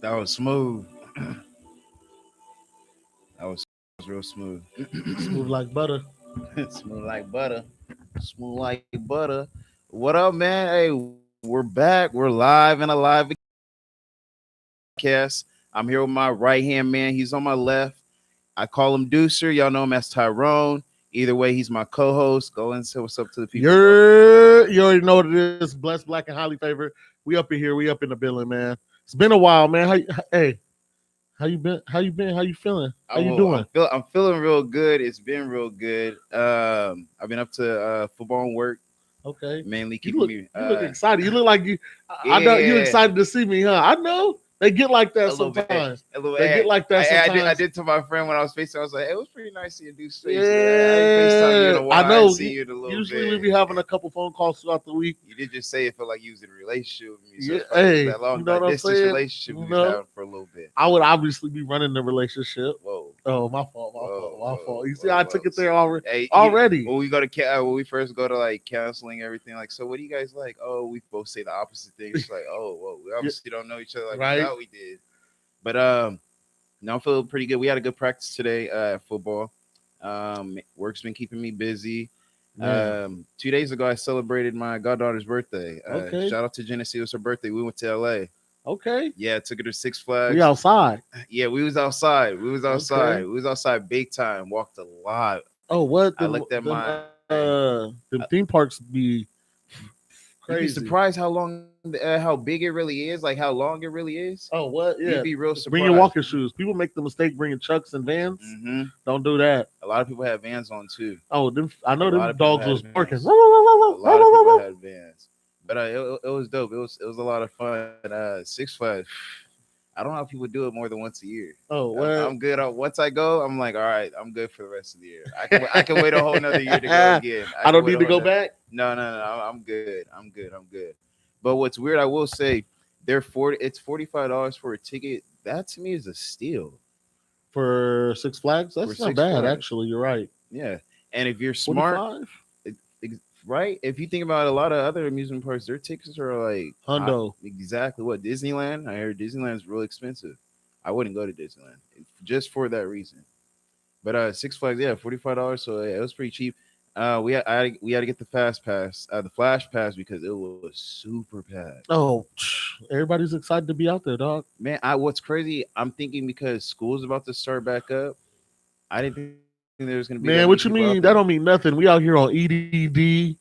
That was smooth. That was real smooth. Smooth like butter. Smooth like butter. Smooth like butter. What up, man? Hey, we're back. We're live and alive podcast. I'm here with my right hand man. He's on my left. I call him Deucer. Y'all know him as Tyrone. Either way, he's my co-host. Go and say what's up to the people. You already know what it is. Blessed, black, and highly favored. We up in here. We up in the building, man. It's been a while, man. How you been? How you been? How you feeling? How you doing? I'm feeling real good. It's been real good. I've been up to football and work. Okay. Mainly You keeping look, me. you look excited. You look like you. I know you excited to see me, huh? I know they get like that sometimes. A little they get like that sometimes. I did tell my friend when I was FaceTime. I was like, hey, it was pretty nice seeing you face. Yeah, I know. See you in a little usually bit. we be having a couple phone calls throughout the week. You did just say it felt like you was in a relationship with me. So Yeah, hey, that long you know what I'm saying? relationship we was having for a little bit. I would obviously be running the relationship. Whoa. Oh, my fault. You see, I took it there already. Hey, already. When we go to when we first go to like counseling, everything like, so what do you guys like? Oh, we both say the opposite things. It's like, oh, whoa, we obviously don't know each other like we thought we did. But no, I'm feeling pretty good. We had a good practice today at football. Work's been keeping me busy. 2 days ago, I celebrated my goddaughter's birthday. Okay. Shout out to Genesee. It was her birthday. We went to LA. Okay. Yeah, took her to Six Flags. We outside. Yeah, we was outside. Okay. We was outside big time. Walked a lot. Oh, what? I looked at the theme parks be crazy. You'd be surprised how big it really is, like how long it really is. Oh, what? Yeah. You'd be real surprised. Bring your walking shoes. People make the mistake bringing Chucks and Vans. Mm-hmm. Don't do that. A lot of people have Vans on too. Oh, I know them dogs was barking. A lot of people had Vans, but it was dope. It was a lot of fun. Six Flags. I don't know if people do it more than once a year. Oh, well, I'm good. Once I go, I'm like, all right, I'm good for the rest of the year. I can wait a whole another year to go again. I don't need to go back. No. I'm good. I'm good. But what's weird, I will say, it's $45 for a ticket. That to me is a steal. For Six Flags, that's not bad. Actually, you're right. Yeah, and if you're smart, right? If you think about a lot of other amusement parks, their tickets are like hundo. Exactly what Disneyland. I heard Disneyland's real expensive. I wouldn't go to Disneyland just for that reason. But Six Flags, yeah, $45. So yeah, it was pretty cheap. We had to get the fast pass, the flash pass because it was super packed. Oh, everybody's excited to be out there, dog. Man, what's crazy? I'm thinking because school's about to start back up. I didn't think there was gonna be. Man, what you mean? That don't mean nothing. We out here on EDD.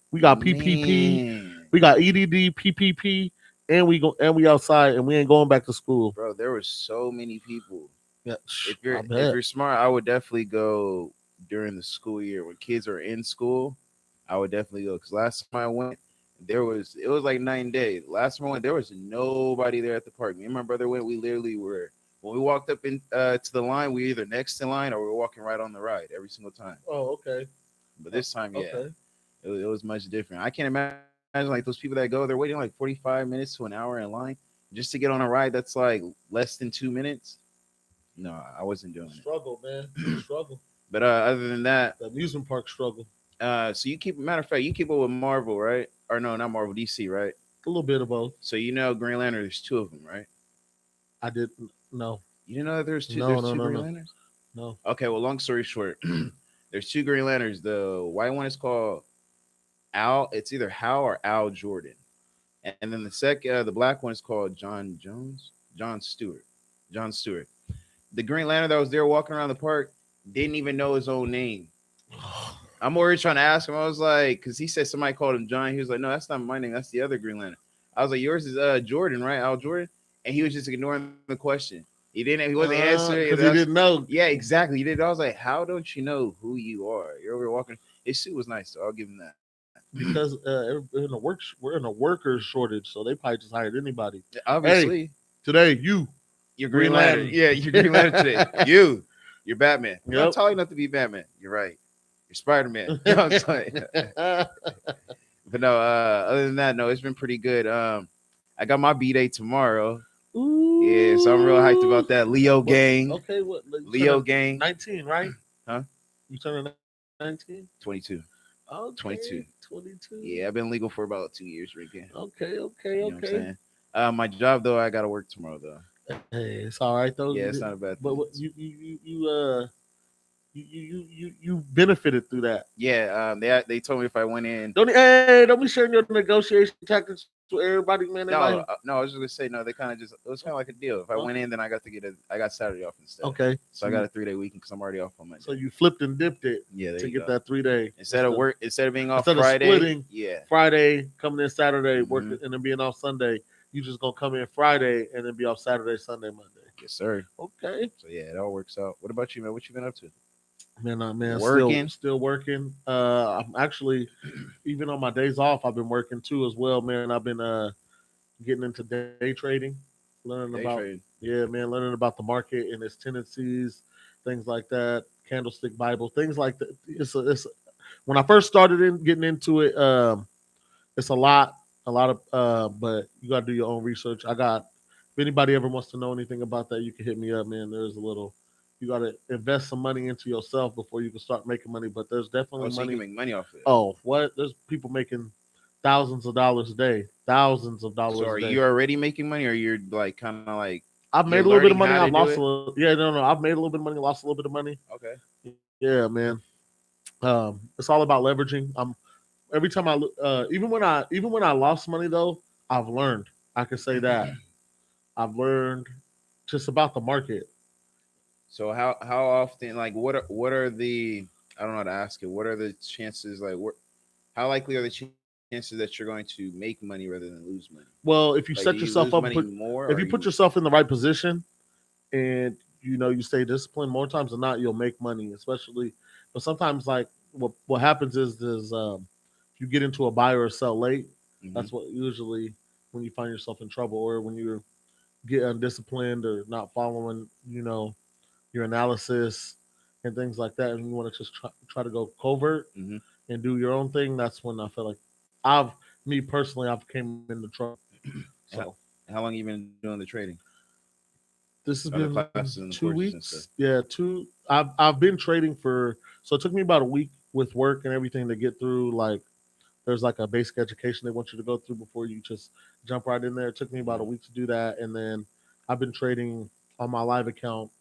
We got PPP. Man. We got EDD, PPP, and we outside, and we ain't going back to school. Bro, there were so many people. Yeah, if you're smart, I would definitely go during the school year when kids are in school. I would definitely go because last time I went, it was like 9 days. Last time I went, there was nobody there at the park. Me and my brother went. We literally were. When we walked up to the line, we were either next in line or we were walking right on the ride every single time. Oh, okay. But this time, yeah, it was much different. I can't imagine like those people that go, they're waiting like 45 minutes to an hour in line just to get on a ride that's like less than 2 minutes. No, I wasn't doing Struggle, man. Struggle. But other than that, the amusement park struggle. So you matter of fact, you keep up with Marvel, right? Or no, not Marvel, DC, right? A little bit of both. So you know Green Lantern, there's two of them, right? I didn't know. You didn't know that there's two Green Lanterns? No. Okay, well, long story short, there's two Green Lanterns. The white one is called Al. It's either Hal or Al Jordan. And then the black one is called John Stewart. The Green Lantern that was there walking around the park didn't even know his own name. I'm already trying to ask him. I was like, because he said somebody called him John. He was like, no, that's not my name. That's the other Green Lantern. I was like, yours is Jordan, right? Al Jordan. And he was just ignoring the question. He wasn't answering because he didn't know. Yeah, exactly. He did. I was like, how don't you know who you are? You're over here walking. His suit was nice, so I'll give him that. Because we're in a worker shortage, so they probably just hired anybody. Obviously, hey, today you're Green Lantern. Yeah, you're Green Lantern today. You're Batman. You're not tall enough to be Batman. You're right. You're Spider-Man. You know what I'm saying? But no, other than that, no, it's been pretty good. I got my B-Day tomorrow. Ooh. Yeah, so I'm real hyped about that. Leo gang. Okay, what? Leo gang. 19, right? Huh? You turning 19? 22. Okay, 22. 22. Yeah, I've been legal for about 2 years, Ricky. Okay. You know what I'm saying? My job though, I gotta work tomorrow though. Hey, it's all right though. Yeah, it's not a bad But thing. what, you benefited through that. They told me if I went in. Don't be sharing your negotiation tactics with everybody, man. They might. No, I was just gonna say no. They kind of just it was kind of like a deal. If I Okay. went in, then I got Saturday off instead, Okay. so I got a 3 day weekend because I'm already off on Monday. So you flipped and dipped it Yeah, there to you get go. that 3 day Instead of being off instead of Friday, splitting yeah, Friday, coming in Saturday, hmm working and then being off Sunday. You just gonna come in Friday and then be off Saturday, Sunday, Monday. yes sir. Okay. So yeah, it all works out. What about you, man? What you been up to? Man, Working. still working. I'm actually even on my days off, I've been working too as well, man. I've been getting into day trading, learning about Day trading. learning about the market and its tendencies, things like that. Candlestick Bible, things like that. It's when I first started in getting into it, it's a lot of, but you got to do your own research. I got if anybody ever wants to know anything about that, you can hit me up, man. There's a little. You got to invest some money into yourself before you can start making money. But there's Oh, definitely so you can money. make money off of it. Oh, what? There's people making thousands of dollars a day, thousands of So dollars a are day. you already making money, or you're like kind of like I've you're made a little bit learning of money. how to I've do lost it? a little. Yeah, no. I've made a little bit of money. Lost a little bit of money. Okay. Yeah, man. It's all about leveraging. Every time even when I lost money though, I've learned. I can say that I've learned just about the market. So how often like what are the I don't know how to ask it. What are the chances like how likely are the chances that you're going to make money rather than lose money? Well, Like do you lose money more or if you you put yourself in the right position, and you stay disciplined, more times than not, you'll make money. Especially, but sometimes like what happens is if you get into a buy or a sell late, hmm that's what usually when you find yourself in trouble or when you get undisciplined or not following your analysis and things like that, and you want to just try to go covert hmm and do your own thing. That's when I feel like I've me personally I've came into trouble. So how, how long you been doing the trading this has or the been classes and the two courses and stuff? weeks. Yeah, two. I've been trading for so it took me about a week with work and everything to get through. Like there's like a basic education they want you to go through before you just jump right in there. It took me about a hmm week to do that, and then I've been trading on my live account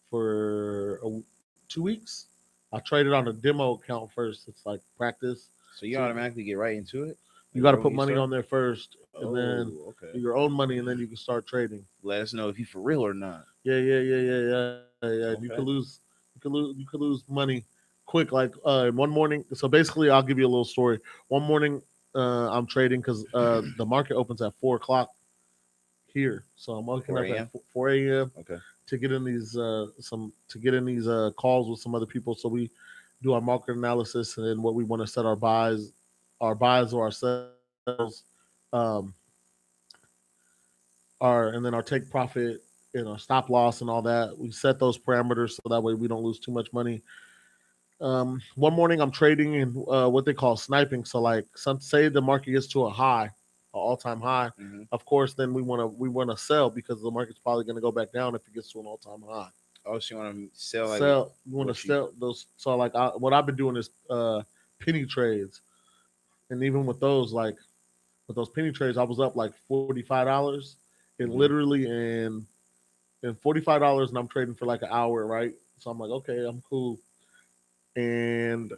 for 2 weeks. I traded on a demo account first. It's like practice. So you So automatically get right into it you like got to right when put you money start. on there first, and then Oh, okay. your own money, and then you can start trading. Let us know if you for real or not. Yeah. And Okay. you could lose money quick. Like one morning. So basically, I'll give you a little story. One morning, I'm trading because the market opens at 4 o'clock here. So I'm waking 4 up at a.m. 4 a.m. Okay. to get in these calls with some other people. So we do our market analysis and then what we want to set our buys or our sells, um, and then our take profit and our stop loss and all that. We set those parameters so that way we don't lose too much money. One morning I'm trading in what they call sniping. So like say the market gets to a high, an all time high. hmm Of course, then we want to sell because the market's probably going to go back down if it gets to an all time high. Oh, so you want to sell like Sell you want to what you? sell those. So like what I've been doing is penny trades, and even with those penny trades, I was up like $45, and hmm literally in $45, and I'm trading for like an hour, right? So I'm like, okay, I'm cool. And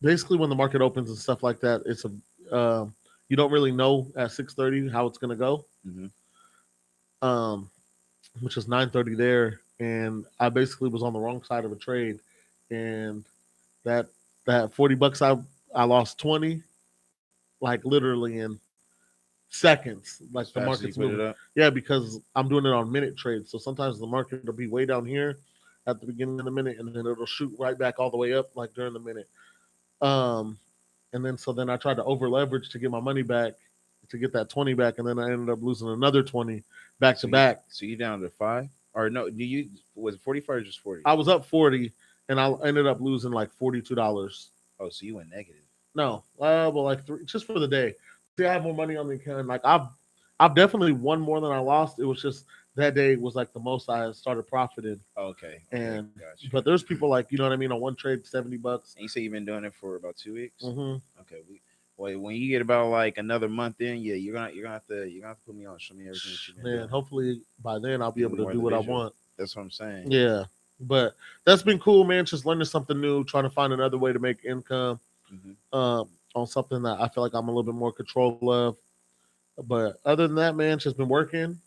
basically, when the market opens and stuff like that, you don't really know at 6:30 how it's gonna go, hmm um, which is 9:30 there, and I basically was on the wrong side of a trade, and that that $40 I lost 20, like literally in seconds. Like As the fast as market's you put moving. it up. Yeah, because I'm doing it on minute trades. So sometimes the market will be way down here at the beginning of the minute, and then it'll shoot right back all the way up like during the minute. Um, and then so then I tried to over leverage to get my money back, to get that 20 back, and then I ended up losing another 20 back to back. So you down to five or no? Do you was it 45 or just 40? I was up 40, and I ended up losing like $42. Oh, so you went negative. No, well, like three just for the day. See, I have more money on the account. Like I've definitely won more than I lost. It was just that day was like the most I started profiting. Okay, okay, And got you. but there's people like you know what I mean on one trade $70. And you say you've been doing it for about 2 weeks. Mm-hmm. Okay, Well, when you get about like another month in, yeah, you're gonna have to put me on, show me everything that you've been Man, doing, hopefully by then I'll be give able me to more of do the what I visual. want. That's what I'm saying. Yeah. But that's been cool, man. Just learning something new, trying to find another way to make income Hmm. on something that I feel like I'm a little bit more control of. But other than that, man, just been working,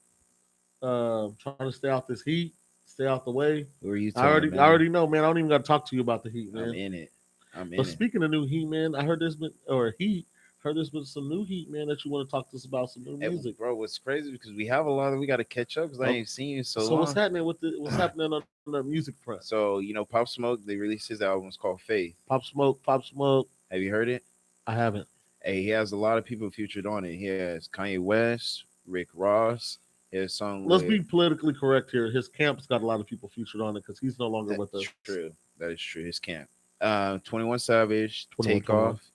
trying to stay out this heat, stay out the way. Who are you I telling, already, I man? already know, man. I don't even got to talk to you about the heat, I'm man. in it. I'm But in it. speaking of new heat, man, I heard there's been or heat. Heard there's been some new heat, man. That you want to talk to us about some new Hey, music. bro, what's crazy because we have a lot that we got to catch up because I Oh, ain't seen you in so so what's long. happening with the what's happening on the music front? So Pop Smoke, they released his album. It's called Faith. Pop Smoke, Pop Smoke. Have you heard it? I haven't. Hey, he has a lot of people featured on it. He has Kanye West, Rick Ross. He has a song Let's with be politically correct here. His camp's got a lot of people featured on it because he's no longer with that's us. true. That is true. His camp. 21 Savage, 21, Takeoff,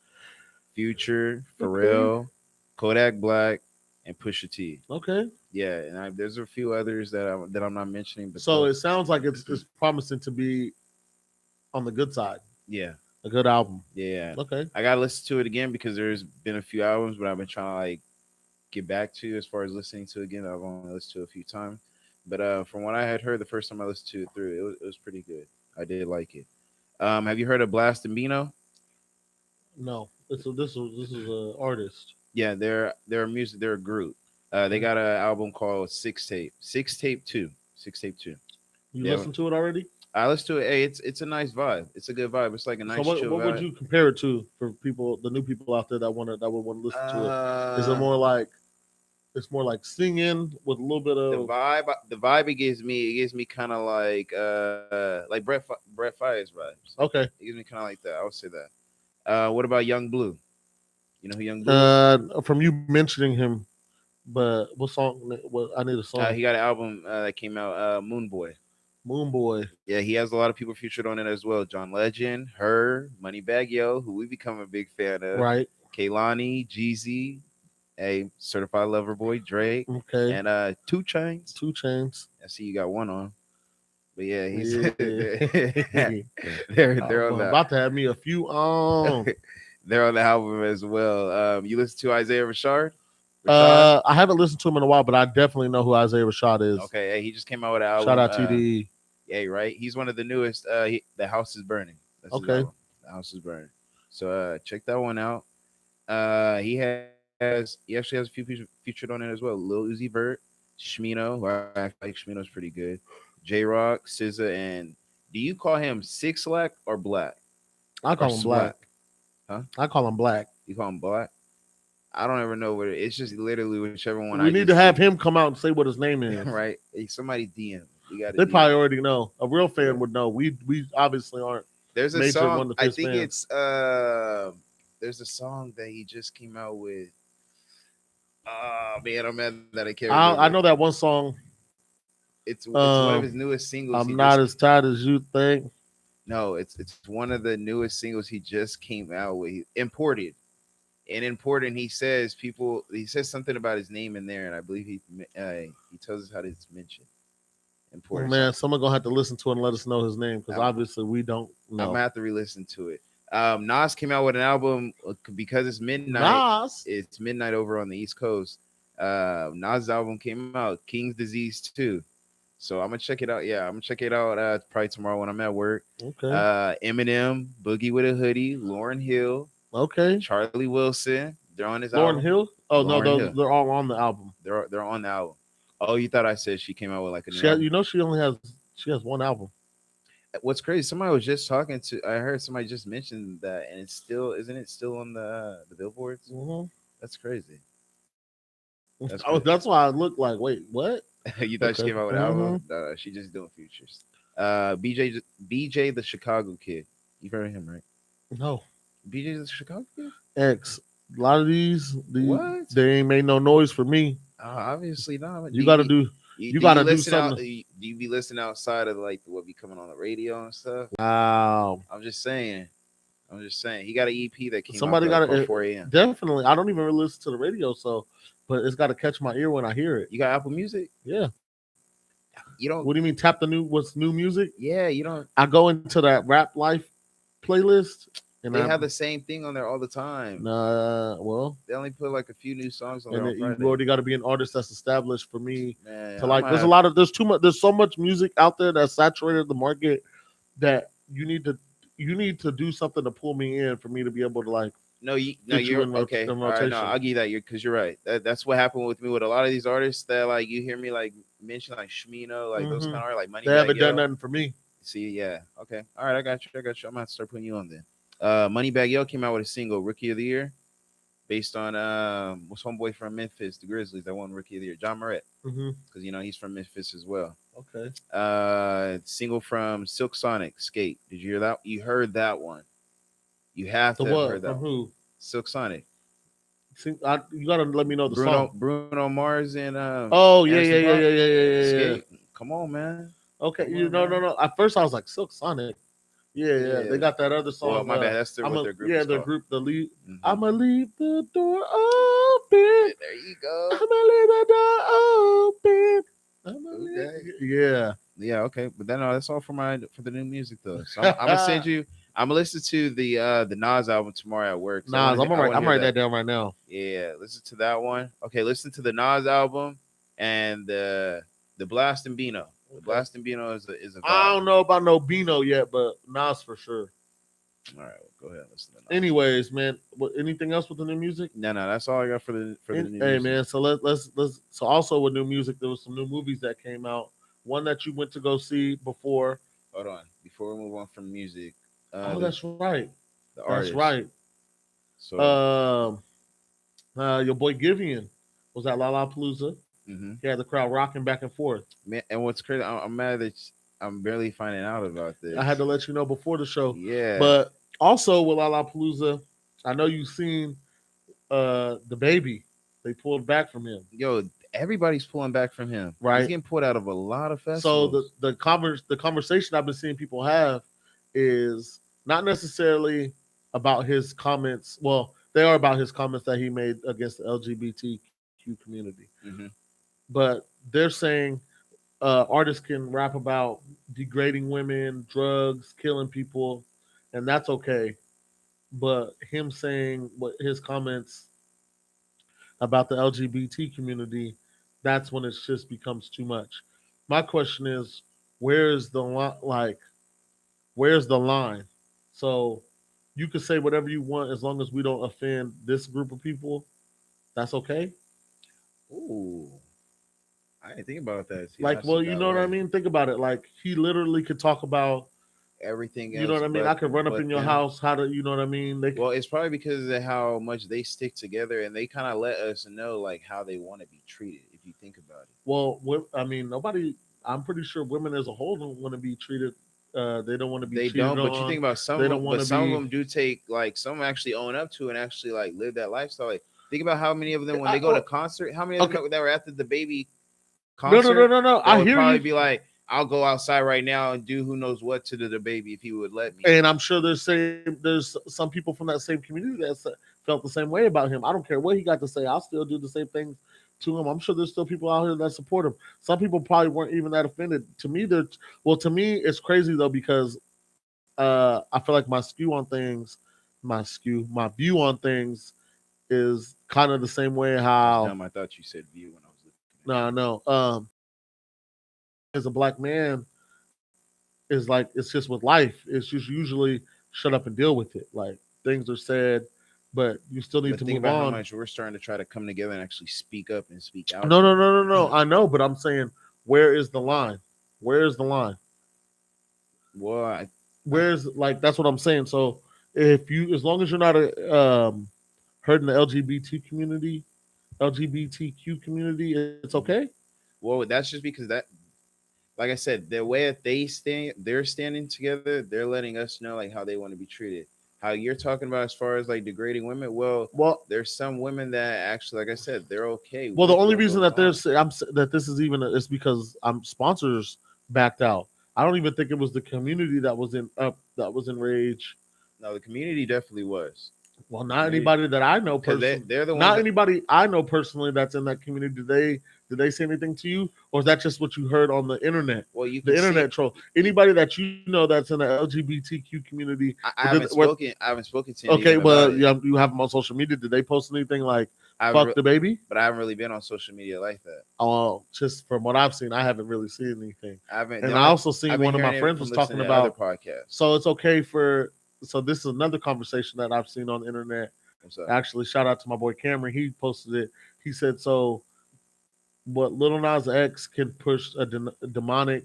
Future, Okay. Pharrell, Kodak Black, and Pusha T. Okay. Yeah, and there's a few others that I'm not mentioning, but So it sounds like it's promising to be on the good side. yeah, A good album. yeah. Okay. I gotta listen to it again because there's been a few albums, but I've been trying to like get back to as far as listening to it again. I've only listened to it a few times, but from what I had heard the first time I listened to it through, it was pretty good. I did like it. Have you heard of Blast and Bino? No. This is a artist. Yeah, they're a music. They're a group. They Okay. got an album called Six Tape. Six Tape Two. Six Tape Two. You Yeah, listened to it already? I listen to it. Hey, it's a nice vibe. It's a good vibe. It's like a So nice what chill what would vibe. you compare it to for people, the new people out there that would want to listen to it? Is it Uh, more like it's more like singing with a little bit the of vibe, the vibe it gives me kind of like Brett Fires vibes. okay? It gives me kind of like that. I would say that. What about Young Blue? You know who Young Blue is? From you mentioning him, but what song? What I need a song. He got an album that came out, Moon Boy. Moon Boy. Yeah, he has a lot of people featured on it as well. John Legend, her, Moneybag Yo, who we become a big fan of, Right. Kaylani, Jeezy, a certified lover boy, Drake, Okay. and 2 Chains. 2 Chains. I see you got one on, but yeah, he's Yeah. they're I'm on that. about to have me a few on. They're on the album as well. You listen to Isaiah Rashad? Rashad? I haven't listened to him in a while, but I definitely know who Isaiah Rashad is. Okay, hey, he just came out with an Shout album. out TDE. Yeah, right. He's one of the newest. The House is Burning. That's his Okay. album. The House is Burning. So check that one out. He actually has a few people featured on it as well. Lil Uzi Vert, Shmino, who I actually like. Shmino's pretty good. J Rock, SZA, and do you call him Six Slack or Black I or call him Black. Swag? Huh? I call him Black. You call him Black? I don't ever know what it's just literally whichever one I We need just to have see. him come out and say what his name is. Right? Hey, somebody DM. We got to They DM. probably already know. A real fan Yeah. would know. We obviously aren't There's a major song. one of I his think fans. it's there's a song that he just came out with. Oh man, I'm mad that I can't remember. I know that one song. It's one of his newest singles. He I'm not just as tired as you think. no, it's one of the newest singles he just came out with. Imported. And important, he says people. He says something about his name in there, and I believe he tells us how to mention Oh, important. So man, someone gonna have to listen to it and let us know his name because I'm, obviously we don't I'm gonna know. have to re-listen to it. Nas came out with an album because it's midnight. Nas. It's midnight over on the East Coast. Nas' album came out, King's Disease 2. So I'm gonna check it out. Yeah, I'm gonna check it out probably tomorrow when I'm at work. Okay. Eminem, Boogie with a Hoodie, Lauren Hill, Okay. Charlie Wilson. They're on his Lauren album. Hill. Oh no, Lauren Hill. they're all on the album. They're on the album. Oh, you thought I said she came out with like a new She, album? you know, she has one album. What's crazy? Somebody was just talking to. I heard somebody just mentioned that, and it's still isn't it still on the billboards? Mm-hmm. That's crazy. That's Oh, crazy. that's why I look like. Wait, what? You thought she Okay. came out with an album? No, she just doing features. BJ the Chicago Kid. You've heard of him, right? No. BJ the Chicago Kid. X. A lot of these What? they ain't made no noise for me. Obviously not. You got to do. You got to do something. Do you be listening outside of like what be coming on the radio and stuff? Wow. I'm just saying. I'm just saying. He got an EP that came Somebody out got like to 4 a.m. definitely. I don't even really listen to the radio, so but it's got to catch my ear when I hear it. You got Apple Music? Yeah. You don't. What do you mean? Tap the new? What's new music? Yeah, you don't. I go into that Rap Life playlist. And They I have the same thing on there all the time. well, They only put like a few new songs on there and on you Friday. already got to be an artist that's established for me Man, to I like. might There's a have. lot of there's so much music out there that's saturated the market that you need to do something to pull me in for me to be able to like No, get you you're in, okay. in All right, no, rotation. I'll give that you because you're right. That's what happened with me with a lot of these artists that like you hear me like mention like Shmino, like those Hmm. kind of art, like They Moneybag haven't done Yo. nothing for me. See, yeah, okay, all right, I got you. I got you. I'm gonna have to start putting you on then. Moneybag Yo came out with a single, Rookie of the Year, based on what's homeboy from Memphis, the Grizzlies that won Rookie of the Year, John Morant, Hmm. because you know he's from Memphis as well. Okay. Single from Silk Sonic, Skate. Did you hear that? You heard that one? You have The to have heard what that from one. who? Silk Sonic. You gotta let me know the song. Bruno Mars and Oh yeah, Anderson yeah, yeah, Paak. yeah, yeah, yeah, yeah, yeah. Skate. Come on, man. Okay, Come on, no, no, man. no. At first, I was like Silk Sonic. Yeah, yeah. They Yeah. got that other Well, song. my bad. That's I'm what a their group yeah, is the called. group, the lead. Hmm. I'ma leave the door open. There you go. I'ma leave the door open. I'ma leave. Okay. Yeah. Yeah. Okay. But then that's all for the new music though. So I'm gonna send you. I'm gonna listen to the Nas album tomorrow at work. So Nas, I want to I'm hear writing that. that down right now. Yeah. Listen to that one. Okay. Listen to the Nas album and the Blast and Beano. The Okay. Blast and Beano is a I vibe. don't know about no Beano yet, but Nas for sure. All right. Well, go ahead. Listen to Nas. Anyways, man, anything else with the new music? No. That's all I got for the new Hey, music. man. So let's. So also with new music, there was some new movies that came out. One that you went to go see before. Hold on. Before we move on from music, Oh, that's right. the That's artist. right. So. Um, your boy Givian was at Lollapalooza. Hmm. He had the crowd rocking back and forth. Man, and what's crazy, I'm mad that I'm barely finding out about I had this. to let you know before the show. Yeah. But also with Lollapalooza, I know you've seen the baby. They pulled back from him, Yo, everybody's pulling back from him. He's right? getting pulled out of a lot of So festivals. the conversation I've been seeing people have is not necessarily about his comments. Well, they are about his comments that he made against the LGBTQ community, Hmm. but they're saying artists can rap about degrading women, drugs, killing people, and that's okay. But him saying what his comments about the LGBT community, that's when it just becomes too much. My question is, where's the like, where's the line? So you can say whatever you want as long as we don't offend this group of people. That's okay. Ooh, I didn't think about that. See, Like, honestly, well, you that know what I way. mean? Think about it. Like, he literally could talk about, Everything you know else, what I mean? I could run up but in your them. house. How to, you know what I mean? They could, Well, it's probably because of how much they stick together, and they kind of let us know like how they want to be treated. If you think about it. well, I mean, nobody. I'm pretty sure women as a whole don't want to be treated. They don't want to be They cheated don't, but you on. think about some They of them, don't want but to some of be. them do take like some actually own up to and actually like live that lifestyle. Like think about how many of them when they go to Well, concert, how many of okay. them that were at the baby No, no, concert no, no, no. that I would hear probably you, be like, I'll go outside right now and do who knows what to the baby if he would let me. and I'm sure there's some people from that same community that felt the same way about him. I don't care what he got to say. I'll still do the same things to him. I'm sure there's still people out here that support him. Some people probably weren't even that offended. To me, they're well. To me, it's crazy though because I feel like my view on things is kind of the same way That's how dumb. I thought you said view when I was looking at no, no. As a black man is like it's just with life. It's just usually shut up and deal with it. Like things are said, but you still you. need But to think move about how on. much we're starting to try to come together and actually speak up and speak out No, no, more. no, no, no. I know, but I'm saying, where is the line? Where is the line? Well, I Where's like that's what I'm saying. So if you, as long as you're not hurting the LGBTQ community, it's okay. well, that's just because that like I said, the way that they're standing together, they're letting us know like how they want to be treated. How you're talking about as far as like degrading women, well, Well, there's some women that actually, like I said, they're okay well, the with only what reason goes that on. that this is even is because I'm sponsors backed out. I don't even think it was the community that was in rage. No, the community definitely was. Well, not Maybe anybody that I know because personally. they're the ones Not that anybody I know personally that's in that community. Did they say anything to you, or is that just what you heard on the internet? well you The can see. internet troll. Anybody that you know that's in the LGBTQ community. I haven't spoken. I haven't spoken to him Okay, even about well, it. you have them on social media. Did they post anything like I haven't, "fuck the baby"? but I haven't really been on social media like that. Oh, just from what I've seen, I haven't really seen anything. I haven't. The And I only also seen I've been one of my hearing it friends from was talking listening to other about. podcasts. So it's okay for. So this is another conversation that I've seen on the internet. What's up? Actually, shout out to my boy Cameron. He posted it. He said, "So what Little Nas X can push a demonic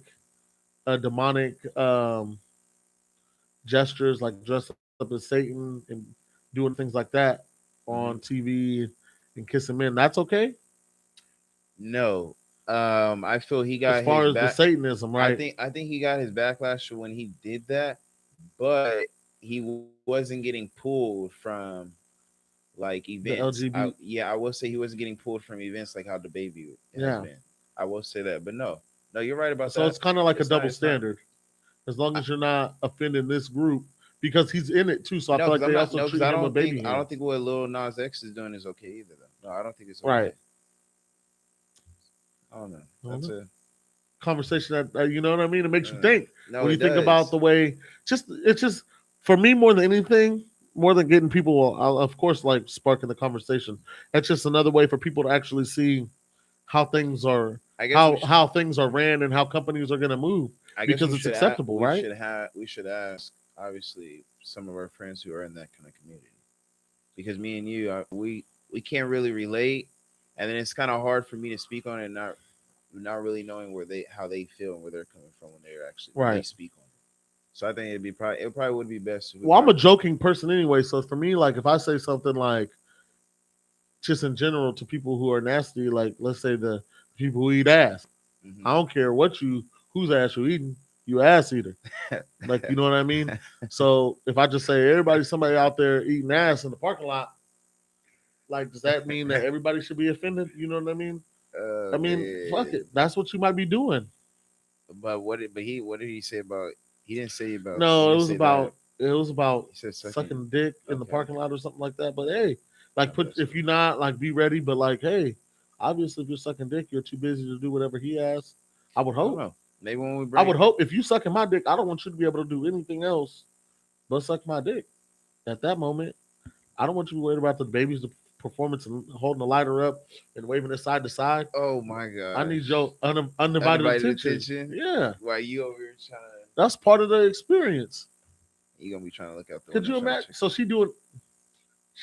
gestures like dress up as Satan and doing things like that on Hmm. TV and kissing men. That's okay No. I feel he as got far his as the back. Satanism, right? I think he got his backlash for when he did that, but he wasn't getting pulled from like The events. LGBT, Yeah, I will say he wasn't getting pulled from events like how the baby has yeah. been. I will say that, but no, no, you're right about So that. it's kind of like a It's not. double It's not. standard. As long I, as you're not offending this group, because he's in it too. So I no, feel because like I'm they not. also No, because treat him with baby I don't hands, think what Lil Nas X is doing is okay either. Though. No, I don't think it's okay. right? I don't know. I don't That's know. a Conversation that you know what I mean. It makes you uh, think no. when you It think about does. the way. It's just for me more than anything, more than getting people. Of course, like sparking the conversation. That's just another way for people to actually see how things are I guess we how should. how things are ran and how companies are going to move I guess because we it's should. acceptable, We right? should have. We should ask. Obviously, some of our friends who are in that kind of community, because me and you, we can't really relate, and then it's kind of hard for me to speak on it, not really knowing where they how they feel and where they're coming from when they're actually when they Right. speak on it. So I think it probably would be best if we Well, I'm a brought. joking person anyway, so for me, like if I say something like just in general to people who are nasty, like let's say the people who eat ass. I Hmm. don't care what you whose ass you eating, you ass eater. Like you know what I mean? So if I just say somebody out there eating ass in the parking lot, like does that mean that everybody should be offended? You know what I mean? I mean, fuck Man. it. That's what you might be doing. But what did he say about? He didn't say about. He No, didn't say that. it was about He said sucking. sucking dick in the Okay, parking okay. lot or something like that. But hey, like Okay, put so if you're not like be ready, but like hey, obviously if you're sucking dick, you're too busy to do whatever he asks. I would I don't hope. know. Maybe when we I bring would hope if you sucking my dick, I don't want you to be able to do anything else but suck my dick. At that moment, I don't want you to be worried about the baby's performance and holding the lighter up and waving it side to side. oh my I need gosh. your undivided Undivided attention. attention. Yeah, While you over here trying that's part of the experience. you gonna be trying to look out the Could window you trying to imagine? check So she doing,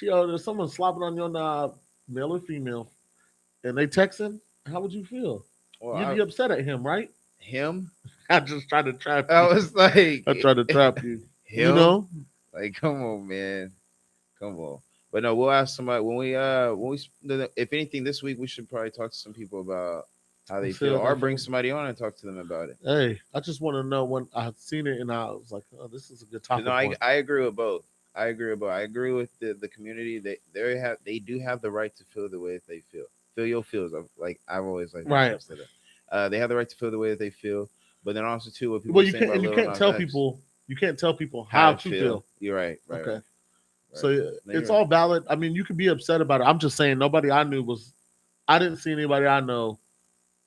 there's someone slopping on your knob, male or female, and they texting. How would you feel? well You'd be upset at him, right? him. I just tried to trap I you. was like I tried to trap you. You him. know? Like come on, man. Come on. But no, we'll ask somebody if anything this week we should probably talk to some people about how I they feel feel or that bring feeling. somebody on and talk to them about it. Hey, I just want to know when I had seen it and I was like, oh, this is a good Because no, topic one. I agree with both. I agree with both. I agree with the community. They do have the right to feel the way that they feel. Feel your feels. Like I've always like Right. myself said that. They have the right to feel the way that they feel. But then also too, what people Well, are saying about you Lil can't Nas tell X, people how how to to feel. feel. You're right, right, Okay. right, right. So No, it's you're right. all valid. I mean, you could be upset about it. I'm just saying nobody I knew was I didn't see anybody I know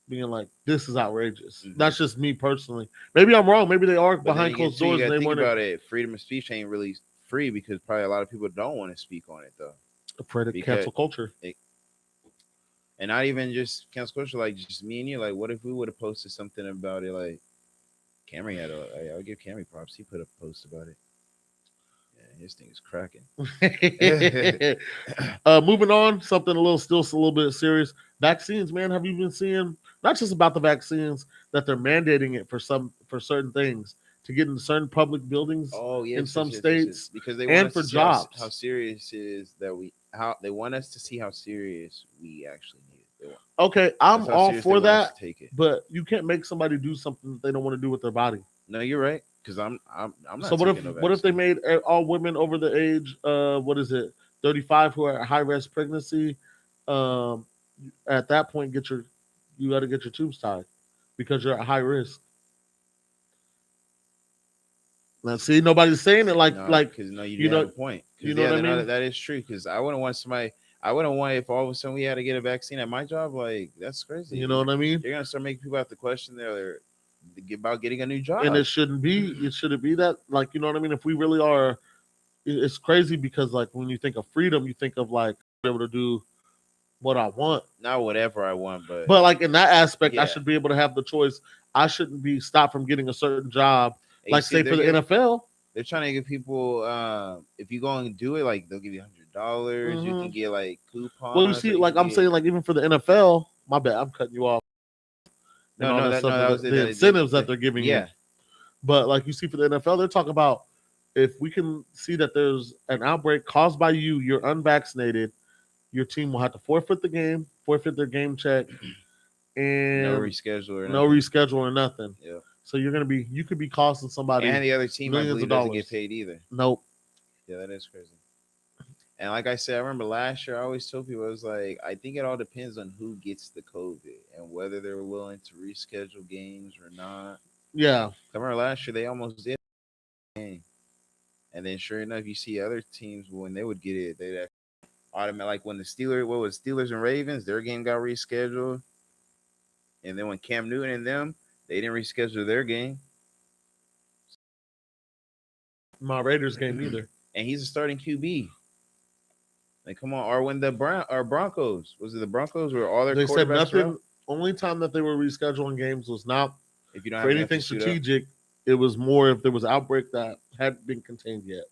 being like, this is outrageous. Hmm. That's just me personally. Maybe I'm wrong. Maybe they are But then behind again, closed too, you doors got and to they think weren't about it. Freedom of speech ain't really free because probably a lot of people don't want to speak on it though. afraid of Because cancel culture. it, and not even just cancel culture, like just me and you. Like, what if we would have posted something about it? Like Camry I would give Camry props. He put up a post about it. Yeah, his thing is cracking. Moving on, something a little bit serious. Vaccines, man. Have you been seeing not just about the vaccines that they're mandating it for certain things to get into certain public buildings Oh in yes, some yes, yes, yes, yes. states Because they want and us to for see how jobs? serious it is that we how they want us to see how serious we actually need it. Okay, That's I'm how all serious they for want us that, to take it. but you can't make somebody do something that they don't want to do with their body. No, you're right. Because I'm So not taking no what if they vaccine. made all women over the age what is it 35 who are at high risk pregnancy um at that point you got to get your tubes tied because you're at high risk. Now, see, nobody's saying it No, because no, you you do have know a point. you Because know yeah, what I no, mean. that is true. Because I wouldn't want somebody. I wouldn't want if all of a sudden we had to get a vaccine at my job. Like that's You crazy. know what I mean. You're gonna start making people have to question about getting a new And job. it shouldn't be. It shouldn't be that. Like you know what I mean. If we really are, it's crazy because like when you think of freedom, you think of like being able to do what I want. Not whatever I want, but But like in that aspect, I yeah. should be able to have the choice. I shouldn't be stopped from getting a certain job. And you Like see, say for the NFL. they're trying to give people if you go and do it, like they'll give you $100. You Hmm. can get like Well, you coupons, see, or you like can I'm get saying, like even for the NFL, my bad, I'm cutting you off and all that stuff. no, Of that was it. the incentives that they're giving you. Yeah, But like you see for the NFL, they're talking about if we can see that there's an outbreak caused by you, you're unvaccinated, your team will have to forfeit the game, forfeit their game check, no and reschedule or no nothing. reschedule or nothing. Yeah, So you could be costing somebody and the other team, I millions believe, of doesn't get dollars. paid either. Nope. Yeah, that is crazy. And like I said, I remember last year I always told people I was like, I think it all depends on who gets the COVID and whether they're willing to reschedule games or not. Yeah. I remember last year they almost did a game, and then sure enough, you see other teams when they would get it, they'd automatic like when the Steelers, what was Steelers and Ravens, their game got rescheduled, and then when Cam Newton and them, they didn't reschedule their game, My Raiders game either. and he's a starting QB. Like, come on, or when the Broncos, was it the Broncos where all their They said quarterbacks were out? nothing. Only time that they were rescheduling games was not If you don't for have enough to anything suit up, strategic. It was more if there was an outbreak that hadn't been contained yet.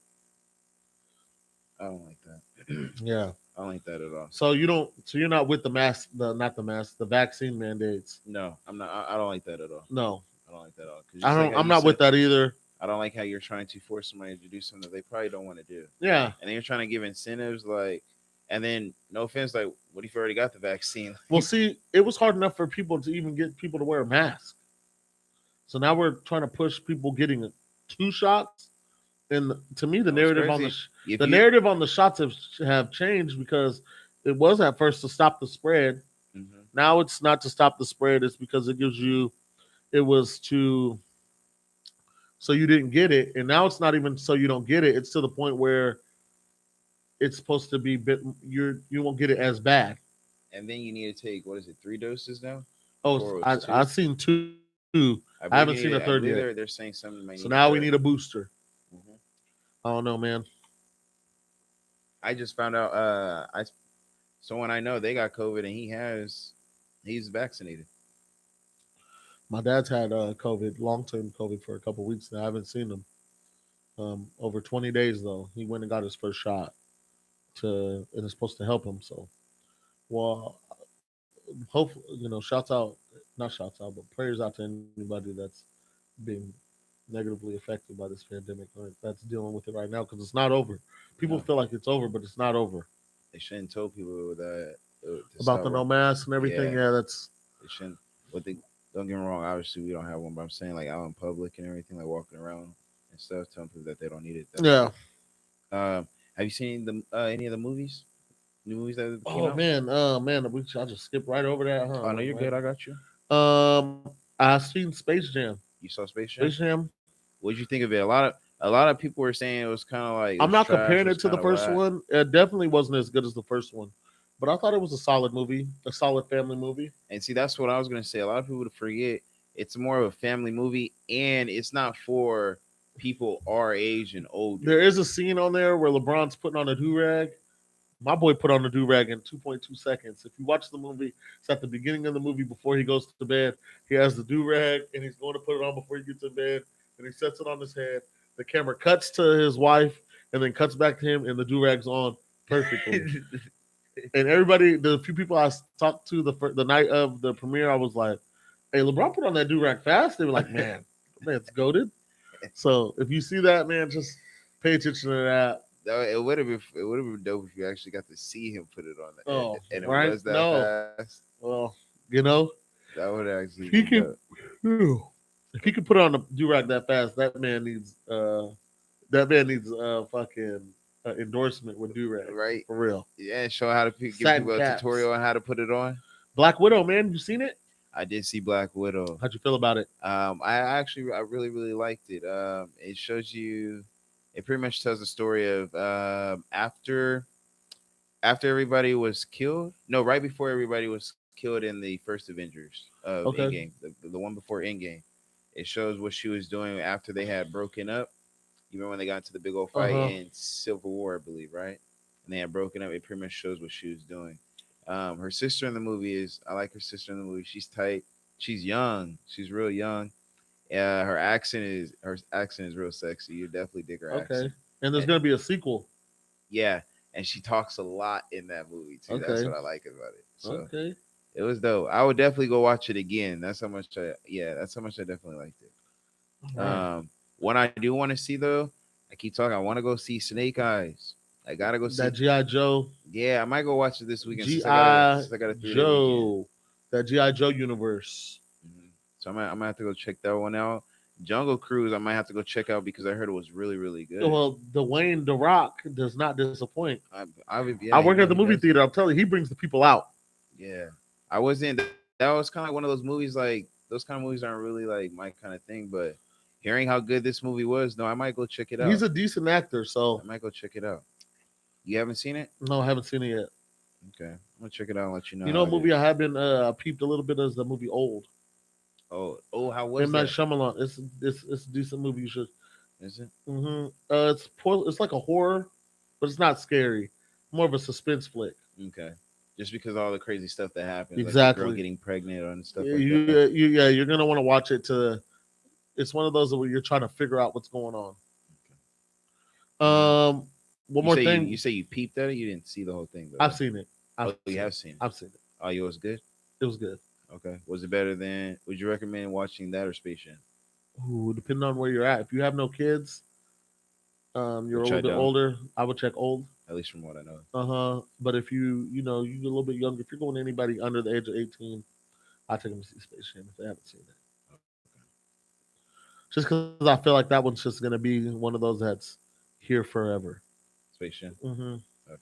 I don't like that. Yeah. I don't like that at all. So you don't. So you're not with the mask. The not the mask. The vaccine mandates. No, I'm not. I don't like that at all. No, I don't like that at all. Because I just like don't. how I'm you not said, with that either. I don't like how you're trying to force somebody to do something that they probably don't want to do, Yeah. and then you're trying to give incentives like, and then no offense, like, what if you already got the vaccine? Well, see, it was hard enough for people to even get people to wear a mask. So now we're trying to push people getting two shots. And to me, That was crazy. If the you, narrative on the shots have changed because it was at first to stop the spread. mhm. Now it's not to stop the spread. It's because it gives you. It was to so you didn't get it, and now it's not even so you don't get it. It's to the point where it's supposed to be you won't get it as bad. And then you need to take, what is it, 3 doses now? Oh, Before it was I two. I've seen two. I haven't seen a I third believe yet. they're saying something might So need a now we third. need a booster. Mhm. I don't know, man. I just found out. Someone I know they got COVID and he's vaccinated. My dad's had COVID, long term COVID for a couple weeks now. I haven't seen him. Over 20 days though. He went and got his first shot and it's supposed to help him. So, well, hopefully, shouts out, not shouts out, but prayers out to anybody that's being negatively affected by this pandemic or that's dealing with it right now because it's not over. People No, feel like it's over, but it's not over. they shouldn't tell people that to About stop the no work. mask and everything, Yeah, yeah, that's they shouldn't. But they don't get me wrong. Obviously, we don't have one. But I'm saying like out in public and everything, like walking around and stuff, telling people that they don't need it. That's yeah. cool. Have you seen the any of the movies? New movies that came Oh out? man, I just skipped right over that, huh? Oh no, Like, you're good. I got you. I seen Space Jam. You saw Space Space Jam? Jam. What'd you think of it? A lot of people were saying it was kind of like it I'm was not trash. It comparing was it to kind the of first whack. one. It definitely wasn't as good as the first one, but I thought it was a solid movie, a solid family movie. And see, that's what I was gonna say. A lot of people forget it's more of a family movie, and it's not for people our age and There older. is a scene on there where LeBron's putting on a do rag. My boy put on the do rag in 2.2 seconds. If you watch the movie, it's at the beginning of the movie before he goes to bed. He has the do rag and he's going to put it on before he gets to bed, and he sets it on his head. The camera cuts to his wife and then cuts back to him, and the do rag's on perfectly. And everybody, the few people I talked to the night of the premiere, I was like, "Hey, LeBron put on that do rag fast." They were like, "Man, man's goaded." So if you see that, man, just pay attention to that. No, it would have been dope if you actually got to see him put it on Oh, and it right? was that No. fast. Well, you know, That would have actually if he been can, dope, if he can put on a do rag that fast, that man needs fucking endorsement with do rag right? for real. Yeah, show how to give Satin people a caps. tutorial on how to put it on. Black Widow, man, you seen it? I did see Black Widow. How'd you feel about it? I really really liked it. It shows you, it pretty much tells the story of after everybody was killed. No, right before everybody was killed in the first Avengers of Okay. Endgame, the one before Endgame. It shows what she was doing after they had broken up. You remember when they got into the big old Uh fight huh. in Civil War, I believe, right? And they had broken up. It pretty much shows what she was doing. Her sister in the movie is, I like her sister in the movie. She's tight. She's young. She's real young. Her accent is real sexy. You definitely dig her Okay. accent. And there's And gonna be a sequel. yeah, and she talks a lot in that movie too. That's Okay. what I like about it. So Okay. it was dope. I would definitely go watch it again. That's how much I definitely liked it. All right. What I do want to see though, I keep talking. I want to go see Snake Eyes. I gotta go That see. GI Joe, Yeah, I might go watch it this weekend since I got a GI since I got a 3 day weekend. Joe, that GI Joe universe. So I might have to go check that one out. Jungle Cruise, I might have to go check out because I heard it was really really good. Well, Dwayne the Rock does not disappoint. I would, I yeah, work at the he movie doesn't. theater. I'm telling you, he brings the people out. Yeah, I wasn't. That was kind of like one of those movies. Like those kind of movies aren't really like my kind of thing. But hearing how good this movie was, no, I might go check it He's out. a decent actor, so I might go check it out. You haven't seen it? no, I haven't seen it yet. Okay, I'm gonna check it out and let you know You know, how a it movie is. I have been peeped a little bit is the movie Old. Oh, how was M Night that? Shyamalan. It's a decent movie. You should. Is it It's like a horror, but it's not scary. More of a suspense flick. okay? Just because of all the crazy stuff that happens, like the girl Exactly. getting pregnant and stuff like that. You're gonna want to watch it. It's one of those where you're trying to figure out what's going on. Um, One you more say you thing. say you peeped at it. You didn't see the whole thing though, I've right? seen it. Oh, I've you seen have it. seen it. I've seen it. Oh, it was good. It was good. Okay, was it better than? Would you recommend watching that or Space Jam? Ooh, depending on where you're at. If you have no kids, you're a Which little I bit don't, older. I would check Old. at least from what I know. But if you're a little bit younger. If you're going to anybody under the age of 18, I take them to see Space Jam if they haven't seen it. Just because I feel like that one's just gonna be one of those that's here forever. Space Jam. Hmm. Uh,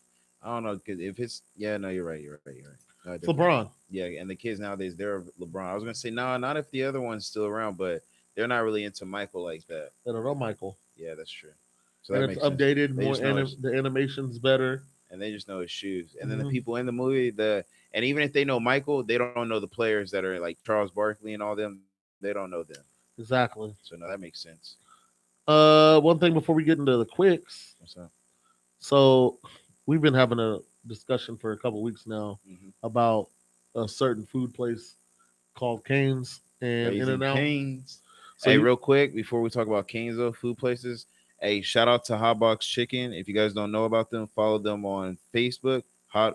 I don't know because if it's yeah, no, you're right. You're right. You're right. No, I It's definitely agree. LeBron. Yeah, and the kids nowadays they're LeBron. I was gonna say no, not if the other one's still around, but they're not really into Michael like that. I don't know, Michael. Yeah, that's true. So And that it's makes sense. updated They more. just know his, The animation's better. and they just know his shoes. And then the Hmm. people in the movie, and even if they know Michael, they don't know the players that are like Charles Barkley and all them. They don't know them. Exactly. So no, that makes sense. One thing before we get into the quicks. What's up? So we've been having a discussion for a couple weeks now Mm-hmm. about a certain food place called Canes and In Raising and Out. Canes. So Hey, you real quick before we talk about Canes though, food places. Hey, shout out to Hotbox Chicken. If you guys don't know about them, follow them on Facebook. Follow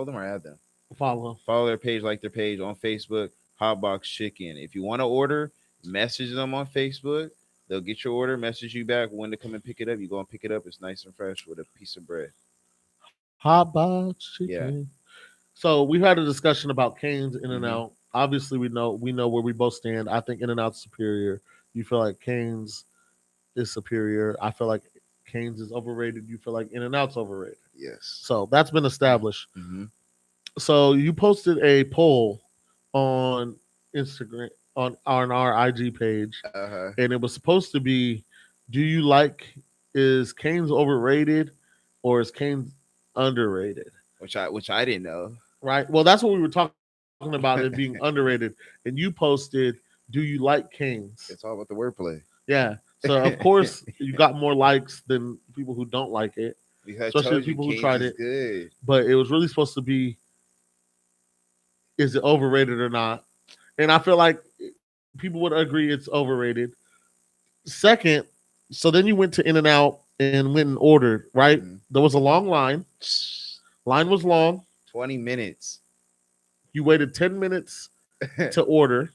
them or add them. follow. Follow their page, like their page on Facebook. Hotbox Chicken. If you want to order, message them on Facebook. They'll get your order, message you back when to come and pick it up. You go and pick it up. It's nice and fresh with a piece of bread. Hot box Yeah. chicken. So we had a discussion about Canes In and Mm-hmm. Out. Obviously, we know where we both stand. I think In and Out's superior. You feel like Canes is superior. I feel like Canes is overrated. You feel like In and Out's overrated. Yes. So that's been established. Mm-hmm. So you posted a poll on Instagram on our IG page, Uh-huh. and it was supposed to be, do you like is Canes overrated or is Canes underrated? Which I didn't know. Right. Well, that's what we were talking about it being underrated, and you posted, do you like Canes? It's all about the wordplay. Yeah. So of course you got more likes than people who don't like it, Because I especially told the you, people who Canes tried is it. good. But it was really supposed to be, is it overrated or not? And I feel like people would agree it's overrated. Second, so then you went to In and Out and went and ordered, right? Mhm. There was a long line. Line was long. 20 minutes. You waited 10 minutes to order.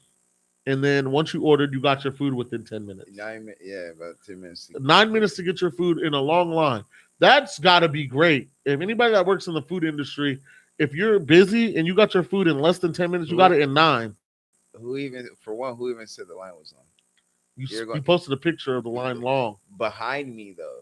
And then once you ordered, you got your food within 10 minutes. Yeah, about 10 minutes. 9 minutes to get your food in a long line. That's got to be great. If anybody that works in the food industry, if you're busy and you got your food in less than 10 minutes, you got it in 9. Who even said the line was long? You posted a picture of the line long. Behind me though.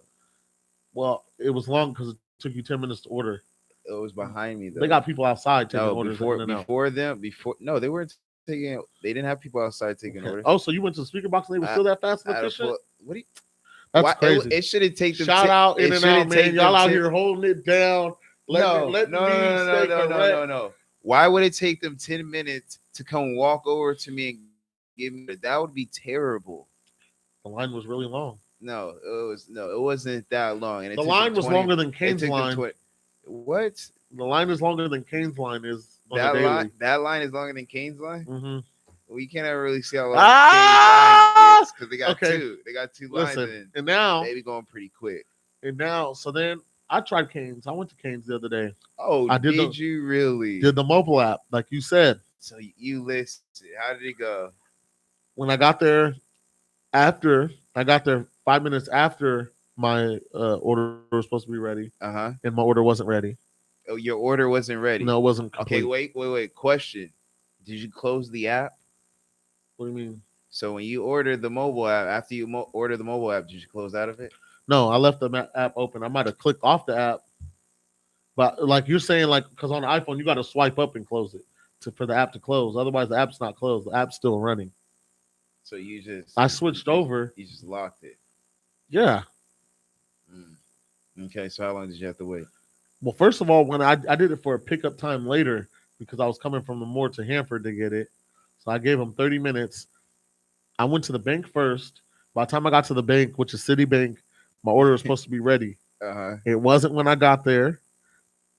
Well, it was long because it took you 10 minutes to order. It was behind me They though. got people outside taking No, orders in before and out. before them, before no, they weren't taking. They didn't have people outside taking Okay. orders. Oh, so you went to the speaker box and they were I still that fast and I efficient? what do you? That's Why crazy. it shouldn't take them? Shout out In It and Out, shouldn't man. take them Y'all out 10. here holding it down, No, letting no, me no, no, stay no, no, no, correct. no. Why would it take them 10 minutes to come walk over to me and give me that? That would be terrible. The line was really long. No, it wasn't that long, and it The took them line was 20. longer than It Kane's took them line. 20. What? The line is longer than Kane's line is on a That daily. line is longer than Kane's line. Mm-hmm. Well, you can't ever really see how long Kane's line Ah, gets because they got okay. two. They got two lines, Listen, and and they be going pretty quick. now, so then I tried Canes. I went to Canes the other day. Oh, I did did you really? the mobile app, like you said. So you listed. How did it go? When I got there, I got there 5 minutes after my order was supposed to be ready, Uh-huh. and my order wasn't ready. Oh, your order wasn't ready. No, it wasn't Okay, complete. wait. Question: did you close the app? What do you mean? So when you ordered the mobile app, after you ordered the mobile app, did you close out of it? No, I left the app open. I might have clicked off the app, but like you're saying, like because on the iPhone you got to swipe up and close it for the app to close. Otherwise, the app's not closed. The app's still running. So you just I switched over. you just locked it. Yeah. Okay, so how long did you have to wait? Well, first of all, when I did it for a pickup time later because I was coming from the Moore to Hanford to get it, so I gave them 30 minutes. I went to the bank first. By the time I got to the bank, which is Citibank, my order was supposed to be ready. Uh-huh. It wasn't when I got there.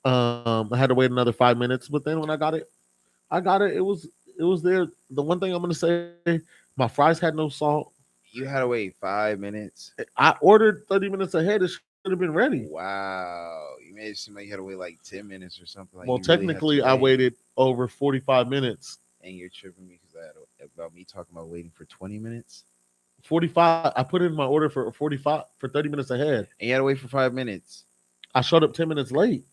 I had to wait another 5 minutes, but then when I got it, It was there. The one thing I'm gonna say, my fries had no salt. You had to wait 5 minutes. I ordered 30 minutes ahead. It should have been ready. Wow, you made it seem like you had to wait like 10 minutes or something. Like Well, you really had to technically, I wait. waited over 45 minutes. And you're tripping me because about me talking about waiting for 20 minutes. 45. I put in my order for 45 for 30 minutes ahead. And you had to wait for 5 minutes. I showed up 10 minutes late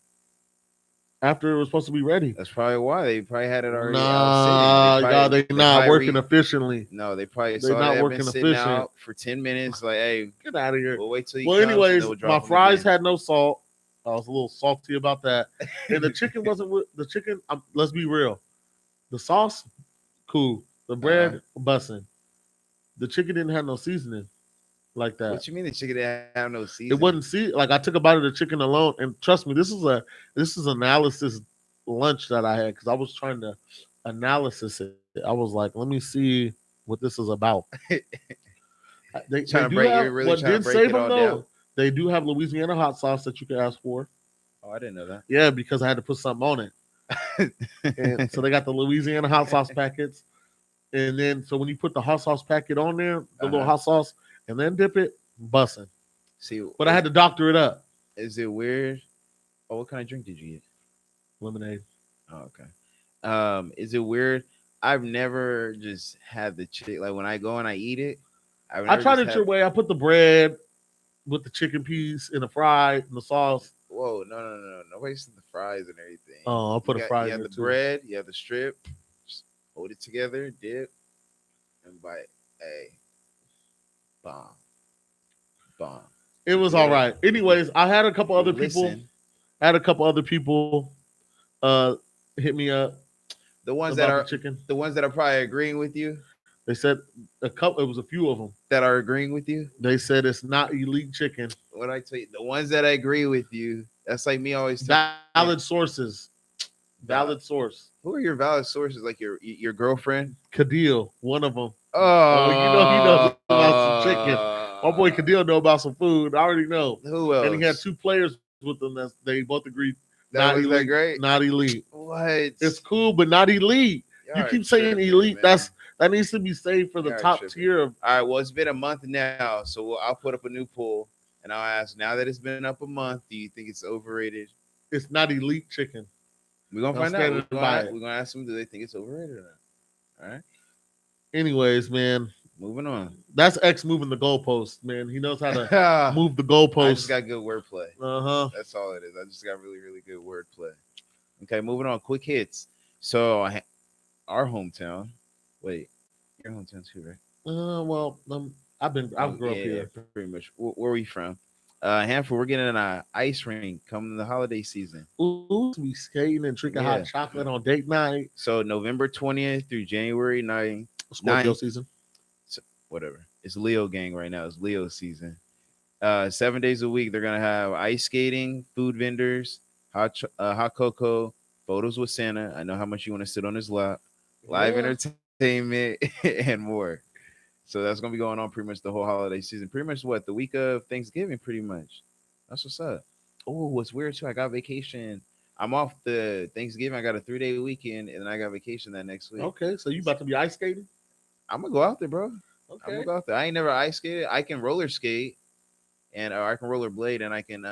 after it was supposed to be ready. That's probably why they probably had it already Nah, out sitting. y'all, they not working efficiently. No, they probably They saw not that been working sitting efficient. out for 10 minutes. Like, hey, Get out of here. we'll wait till you. Well, anyways, we'll my drop 'em fries again. had no salt. I was a little salty about that, and the chicken wasn't. The chicken. Let's be real. The sauce, cool. The bread, bussing. The chicken didn't have no seasoning like that. What you mean the chicken didn't have no seasoning? It wasn't like I took a bite of the chicken alone, and trust me, this is analysis lunch that I had because I was trying to analysis it. I was like, let me see what this is about. They trying to do break. have, You're really what trying to did break save it them all though. down. They do have Louisiana hot sauce that you can ask for. Oh, I didn't know that. Yeah, because I had to put something on it. And so they got the Louisiana hot sauce packets. And then so when you put the hot sauce packet on there, the little hot sauce, and then dip it, bussing. See, but I had to doctor it up. Is it weird? Oh, what kind of drink did you get? Lemonade. Oh, okay. Is it weird? I've never just had the chick like when I go and I eat it. I tried it your way. I put the bread with the chicken piece in the fry and the sauce. Whoa, no. Nobody said the fries and everything. Oh, I'll put a fry in there. You have the too. bread, you have the strip, just hold it together, dip, and bite. Hey, bomb. It was all right. Anyways, I had a couple other people. I had a couple other people hit me up. The ones that are chicken. The ones that are probably agreeing with you. They said a couple. It was a few of them that are agreeing with you. They said it's not elite chicken. What I tell you, the ones that I agree with you. That's like me always. Valid sources. Valid source. Who are your valid sources? Like your girlfriend, Kadil, one of them. Oh, you know he knows about some chicken. My boy Kadil know about some food. I already know. Who else? And he had two players with them that they both agreed. That was elite. That great? Not elite. What? It's cool, but not elite. You keep saying elite. Man. That needs to be saved for the top tier of. All right. Well, it's been a month now, so I'll put up a new poll, and I'll ask. Now that it's been up a month, do you think it's overrated? It's not elite chicken. We're gonna find out. We're gonna ask them. Do they think it's overrated or not? All right. Anyways, man. Moving on. That's X moving the goalpost, man. He knows how to move the goalpost. I just got good wordplay. That's all it is. I just got really, really good wordplay. Okay, moving on. Quick hits. So our hometown. Wait, your hometown too, right? Well, I grew up here. Pretty much. Where are we from? Handful, we're getting an ice rink coming the holiday season. Ooh, we skating and drinking hot Yeah. chocolate on date night. So November 20th through January 9th, Scorpio 9th, season. whatever. It's Leo gang right now. It's Leo season. 7 days a week, they're gonna have ice skating, food vendors, hot cocoa, photos with Santa. I know how much you want to sit on his lap, live Yeah. entertainment, and more. So that's gonna be going on pretty much the whole holiday season. Pretty much what the week of Thanksgiving, pretty much. That's what's up. Oh, what's weird too? I got vacation. I'm off the Thanksgiving. I got a 3 day weekend, and then I got vacation that next week. Okay, so you about to be ice skating? I'm gonna go out there, bro. I'm Okay. gonna go out there. I ain't never ice skated. I can roller skate, and or I can roller blade, and I can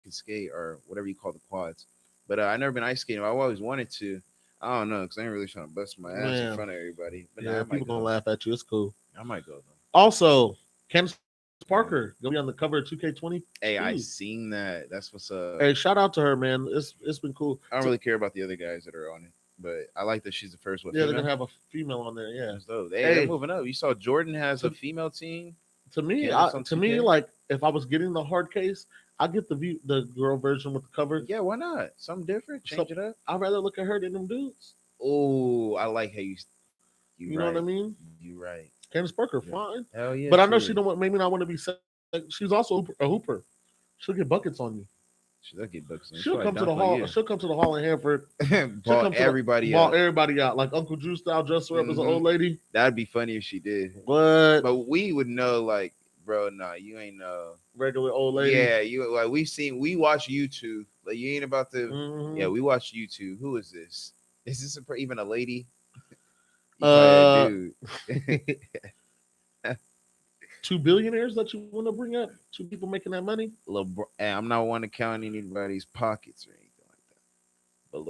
skate or whatever you call the quads. But I never been ice skating. I've always wanted to. I don't know because I ain't really trying to bust my ass in Man. front of everybody. But nah, Yeah, I people might gonna go. laugh at you. It's cool. I might go though. Also, Candace Parker gonna be on the cover of 2K20. Hey, I seen that. That's what's up. Hey, shout out to her, man. It's been cool. I don't really care about the other guys that are on it, but I like that she's the first one. Yeah, they're gonna have a female on there. Yeah. That's dope. Hey, they're moving up. You saw Jordan has a female team. To me, Candace on to me, 2K? like if I was getting the hard case, I get the girl version with the cover. Yeah, why not? Something different. Change it up. I'd rather look at her than them dudes. Oh, I like how You know what I mean? You right. Candace Parker, fine. Hell yeah. But I know she don't want. Maybe not want to be. She's also a hooper. She'll get buckets on you. She'll get buckets. She'll come to the hall. You. She'll come to the hall in Hanford. Ball everybody ball out. everybody out. Like Uncle Drew style, dress her up as an old lady. That'd be funny if she did. What? But we would know, like, bro, nah, you ain't no regular old lady. Yeah, you like we watch YouTube. Like you ain't about to. Mm-hmm. Yeah, we watch YouTube. Who is this? Is this even a lady? Dude. 2 billionaires that you want to bring up? 2 people making that money? I'm not one to count anybody's pockets or anything like that. But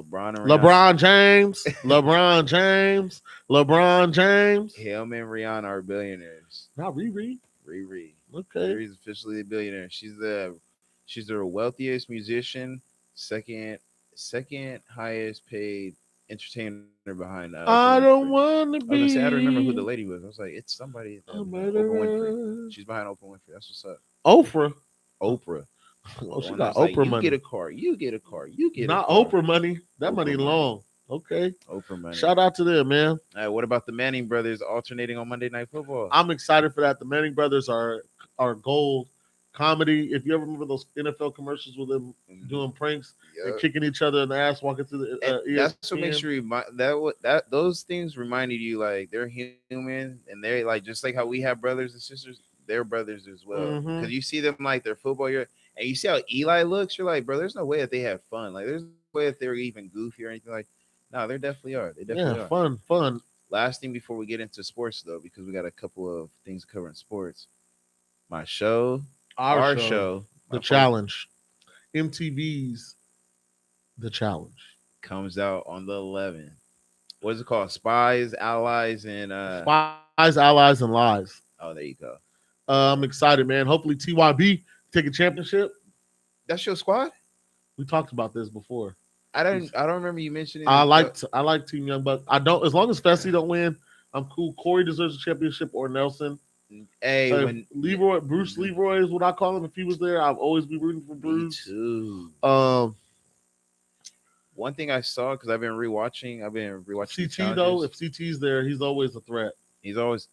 LeBron James, LeBron James, LeBron James. Him and Rihanna are billionaires. Not Riri. Riri. Okay. Riri's officially a billionaire. She's the wealthiest musician, second highest paid entertainer behind. I don't want to be. I was gonna say I don't remember who the lady was. I was like, it's somebody. Oprah Winfrey. She's behind Oprah Winfrey. That's what's up. Oprah. Well, she got Oprah like, money. You get a car. You get a car. You get not a car. Oprah money. That Oprah money long. Okay. Oprah money. Shout out to them, man. What about the Manning brothers alternating on Monday Night Football? I'm excited for that. The Manning brothers are gold comedy. If you ever remember those NFL commercials with them doing pranks and kicking each other in the ass, walking through the that's what makes you that those things reminded you like they're human and they're like just like how we have brothers and sisters, they're brothers as well. Because you see them like their football year and you see how Eli looks, you're like, bro, there's no way that they have fun. Like there's no way that they're even goofy or anything like. No, they definitely are. They definitely are. Fun. Last thing before we get into sports though, because we got a couple of things to cover in sports. My show. Our show, The Challenge, MTV's The Challenge comes out on the 11th. What is it called? Spies, Allies, and Spies, Allies, and Lies. Oh, there you go. I'm excited, man. Hopefully, TYB take a championship. That's your squad. We talked about this before. I don't remember you mentioning. I like Team Young Bucks. I don't. As long as Fessy don't win, I'm cool. Corey deserves a championship or Nelson. Hey, when Bruce Leroy is what I call him. If he was there, I'd always be rooting for Bruce. Me too. One thing I saw because I've been rewatching CT though. If CT's there, he's always a threat. He's always,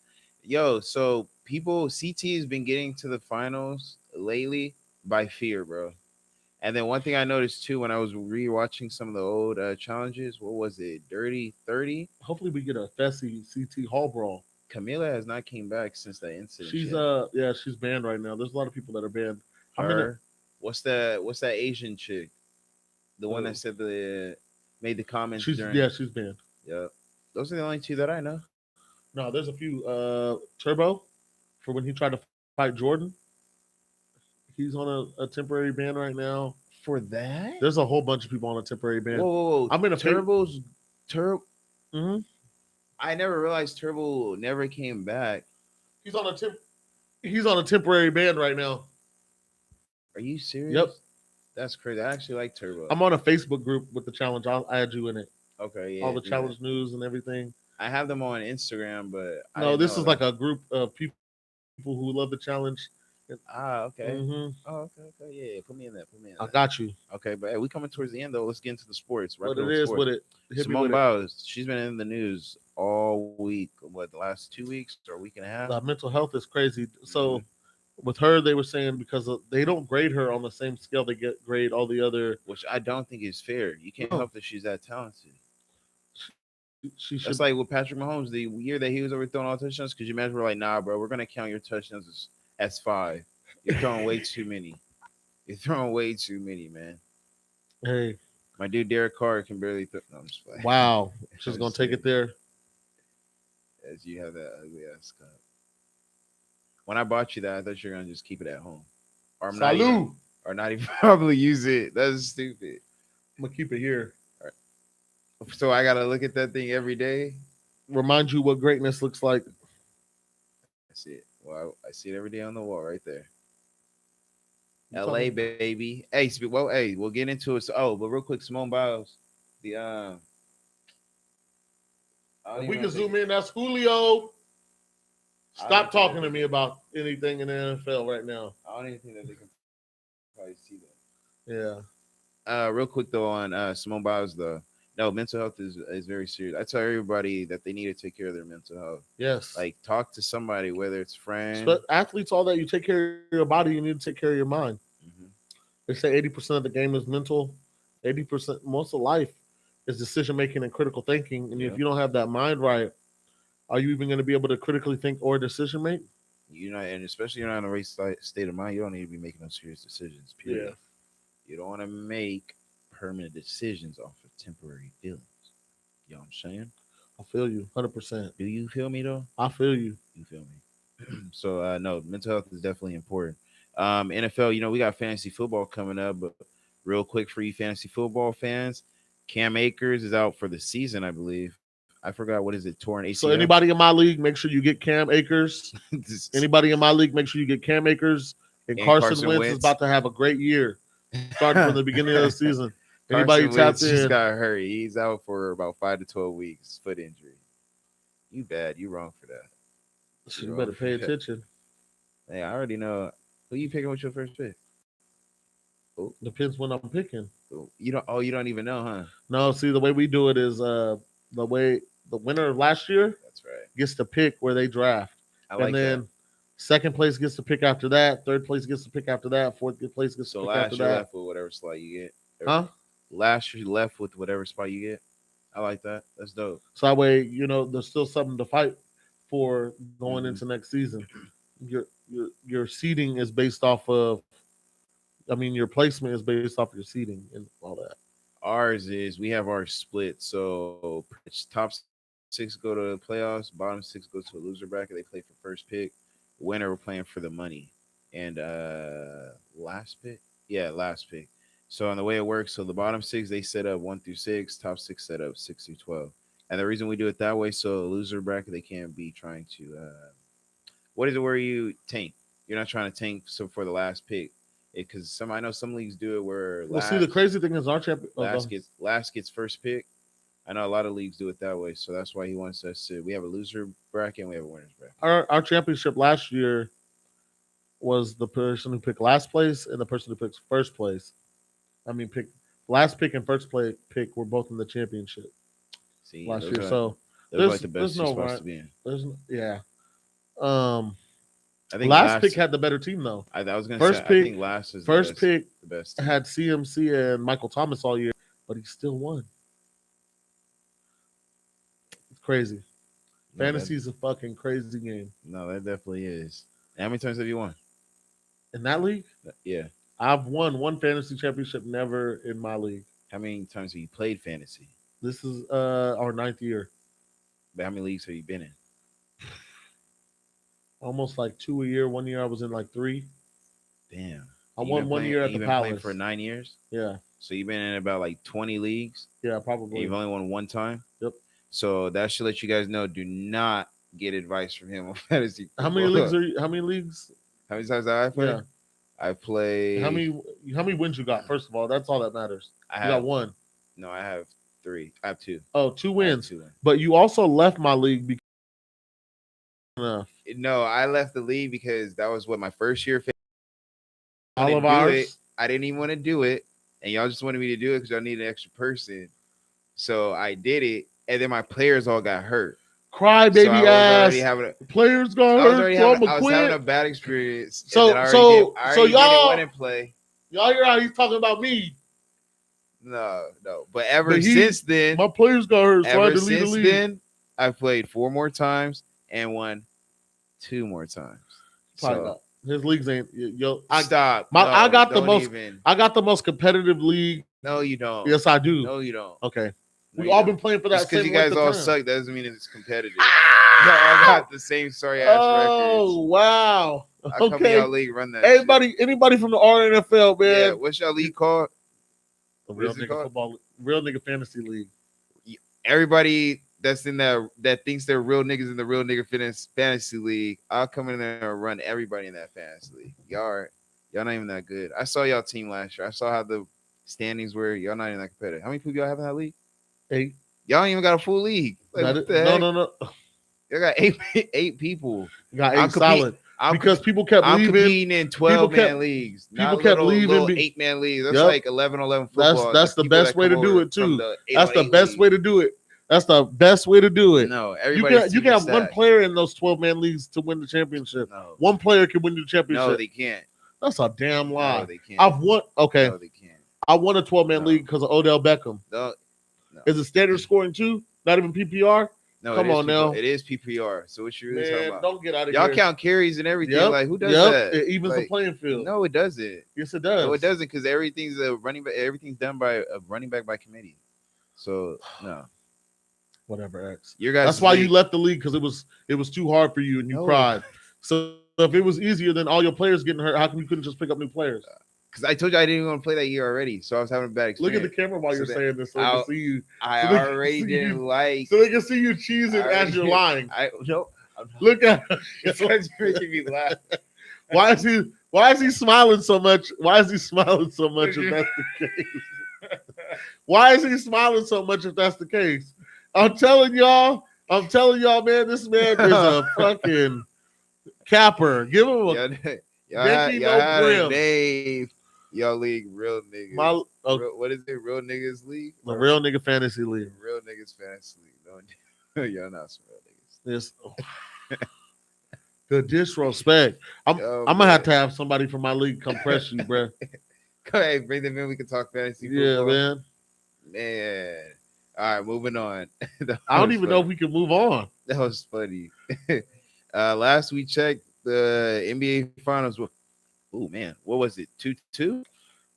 So CT has been getting to the finals lately by fear, bro. And then one thing I noticed too when I was rewatching some of the old challenges, what was it, Dirty 30? Hopefully we get a Fessy CT Hall brawl. Camila has not came back since that incident. She's she's banned right now. There's a lot of people that are banned. What's that Asian chick? The one that said made the comments. She's banned. Yeah. Those are the only two that I know. No, there's a few. Turbo, for when he tried to fight Jordan. He's on a temporary ban right now. For that? There's a whole bunch of people on a temporary ban. Whoa. I'm in a Turbo's Mm-hmm. I never realized Turbo never came back. He's on a temporary ban right now. Are you serious? Yep. That's crazy. I actually like Turbo. I'm on a Facebook group with the challenge. I'll add you in it. Okay, yeah. All the challenge news and everything. I have them on Instagram, but this is like a group of people who love the challenge Okay. Mm-hmm. Okay. Yeah, put me in that. Put me in I that. got you. Okay, but hey, we coming towards the end though. Let's get into the sports. Wrap What it up it with is sports. with it. Hit me with Simone it. Biles, she's been in the news all week. What, the last 2 weeks or a week and a half? Mental health is crazy. Hmm. So with her, they were saying because they don't grade her on the same scale they get grade all the other. Which I don't think is fair. You can't No, help that she's that talented. she should. That's like with Patrick Mahomes, the year that he was overthrowing all touchdowns. Because you imagine we're like, nah, bro, we're gonna count your touchdowns as five. You're throwing way too many. You're throwing way too many, man. Hey, My dude Derek Carr can barely throw. No, I'm just playing. wow, she's I'm gonna just take kidding. it there. As you have that ugly ass cup. When I bought you that, I thought you were gonna just keep it at home, or I'm not even, Salud. or not even probably use it. That's stupid. I'm gonna keep it here. All right. So I gotta look at that thing every day. Remind you what greatness looks like. I see it. Well, I see it every day on the wall right there. You L.A. talking? baby. Hey, well, hey, we'll get into it. So, oh, but real quick, Simone Biles. The I don't If even we know can if they. zoom in, that's Julio. I don't Stop even think talking that to they me can. about anything in the NFL right now. I don't even think that they can probably see Yeah. that. Real quick though on Simone Biles though. No, mental health is very serious. I tell everybody that they need to take care of their mental health. Yes. Like talk to somebody, whether it's friend. Athletes, all that, you take care of your body, you need to take care of your mind. Hmm. They say 80% of the game is mental. 80%, most of life is decision making and critical thinking. And if Yep. you don't have that mind right, are you even going to be able to critically think or decision make? You know, and especially you're not in a race state of mind, you don't need to be making no serious decisions. Yeah, Period. You don't want to make permanent decisions off of temporary feelings. You know what I'm saying? I feel you 100%. Do you feel me though? I feel you. You feel me? So no, mental health is definitely important. NFL, we got fantasy football coming up, but real quick for you fantasy football fans, Cam Akers is out for the season, I believe. I forgot what is it, torn So ACL. anybody in my league, make sure you get Cam Akers. This- Anybody in my league, make sure you get Cam Akers. And and Carson Carson Wentz is Wentz. about to have a great year, starting from the beginning of the season. Anybody Carson tapped Wentz just in? got hurt. He's out for about 5 to 12 weeks, foot injury. You bad. You wrong for that. You You better wrong for pay that. attention. Hey, I already know who you picking with your first pick. Oh, Depends when I'm picking. you don't. Oh, you don't even know, huh? No, see the way we do it is the way the winner of last year That's right. gets to pick where they draft, I and like that. then second place gets to pick after that, third place gets to pick after that, fourth place gets to So pick after last you're that. left with whatever slot you get. Huh? Last you're left with whatever spot you get. I like that. That's dope. So that way, there's still something to fight for going Hmm. into next season. Your seating is based off of. I mean, your placement is based off your seating and all that. Ours is we have ours split. So pretty much top six go to the playoffs, bottom six go to a loser bracket. They play for first pick. Winner we're playing for the money. And last pick? Yeah, last pick. So on the way it works, so the bottom six they set up 1 through 6, top six set up 6 through 12. And the reason we do it that way, so loser bracket they can't be trying to what is it where you tank? You're not trying to tank so for the last pick. Because some I know some leagues do it where Well, see, the crazy thing is our champion. last gets first pick. I know a lot of leagues do it that way, so that's why he wants us to. We have a loser bracket and we have a winners bracket. Our championship last year was the person who picked last place and the person who picked first place. I mean, last pick and first place pick were both in the championship See, last year. So those are like the there's best two no spots right. to be in. Yeah. Um, I think last pick had the better team though. I was gonna First say I pick, think last is first pick the best team. had CMC and Michael Thomas all year, but he still won. It's crazy. No, Fantasy is a fucking crazy game. no, that definitely is. And how many times have you won? In that league, Yeah. I've won one fantasy championship, never in my league. How many times have you played fantasy? This is our ninth year. But how many leagues have you been in? Almost like 2 a year. 1 year I was in like 3. Damn. I won 1 year at the You've been playing Palace. for 9 years? Yeah. So you've been in about like 20 leagues? Yeah, And probably. you've only won one time? Yep. So that should let you guys know, do not get advice from him on fantasy football. How many leagues are you? How many leagues? How many times have I played? Yeah. I play. How many wins you got? First of all, that's all that matters. You got one. No, I have 3. I have 2. Oh, 2 wins. 2 wins. But you also left my league because No, I left the league because that was what my first year All of do it. ours. I didn't even want to do it, and y'all just wanted me to do it because y'all needed an extra person. So I did it, and then my players all got hurt. So Crybaby ass. Players got hurt, so I'ma I was having quit. a bad experience, and then So so I so already didn't want y'all to play. y'all hear how he's talking about me. No. But But my players got hurt, so I had ever to leave the since league. then, I've played 4 more times and won 2 more times. Probably So not. His leagues ain't yo. stop. I No, got the don't most. even. I got the most competitive league. No, you don't. Yes, I do. No, you don't. Okay, No, we you all don't. been playing for Just that because same you guys length of all time. suck doesn't mean it's competitive. Y'all Ah! got the same sorry ass Oh records. wow. How come Okay. y'all league run that shit? Anybody from the RNFL, man. Yeah, what's y'all league called? The What real is it nigga called? football, real nigga fantasy league. Everybody that's in that thinks they're real niggas in the real nigga fitness fantasy league, I'll come in there and run everybody in that fantasy league. Y'all not even that good. I saw y'all team last year. I saw how the standings were. Y'all not even that competitive. How many people y'all have in that league? 8. Y'all ain't even got a full league. Like, what the No, heck? no. Y'all got eight people. Got 8 I'm solid. Because people kept I'm leaving. competing in 12-man leagues. People Not kept little leaving. 8-man leagues. That's Yep. like 11 football. That's the best way to do it too. That's the best league. way to do it. That's the best way to do it. No, You everybody's can have one player in those 12-man leagues to win the championship. No. One player can win the championship. No, they can't. That's a damn lie. No, they can't. I've won. Okay. No, they can't. I won a 12-man No. league because of Odell Beckham. No. Is it standard scoring too? Not even PPR? No, Come on now. It is PPR. So what you really talking about? Don't get out of Y'all here. count carries and everything. Yep. Like who does that? It evens the Like, playing field. No, it doesn't. Yes, it does. No, it doesn't because everything's a running back. Everything's done by a running back by committee. So no. Whatever, X. Your guys. That's why you left the league because it was too hard for you and you cried. So if it was easier than all your players getting hurt, how come you couldn't just pick up new players? Because I told you I didn't even want to play that year already, so I was having a bad experience. Look at the camera while you're saying this, so they can see you. I already didn't like. So they can see you cheesing as you're lying. Nope. Look at it's making me laugh. Why is he smiling so much? Why is he smiling so much if that's the case? Why is he smiling so much if that's the case? I'm telling y'all, man, this man is a fucking capper. Give him a y'all had a name. Y'all league real niggas. What is it? Real niggas league? The real nigga fantasy league. Real niggas fantasy league. Don't y'all not some real niggas. The disrespect. I'm gonna have to have somebody from my league come press you, bro. Go ahead, bring them in. We can talk fantasy football. Yeah, man. Man. All right, moving on. I don't even know if we can move on. That was funny. Last we checked, the NBA Finals were, oh man, what was it? 2-2?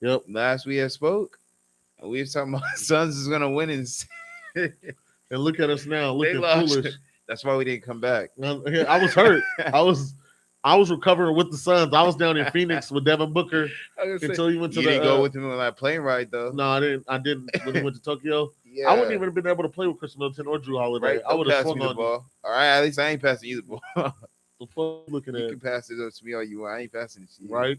Yep. Last we had spoke, we were talking about Suns is gonna win and look at us now, looking foolish. That's why we didn't come back. I was hurt. I was recovering with the Suns. I was down in Phoenix with Devin Booker until he went to didn't go with him on that plane ride though. No, I didn't when he went to Tokyo. Yeah. I wouldn't even have been able to play with Chris Middleton or Drew Holiday. Right, I would have swung swung on the ball. All right, at least I ain't passing you the ball. The fuck looking you at can pass it up to me all you want. I ain't passing it to you. Right.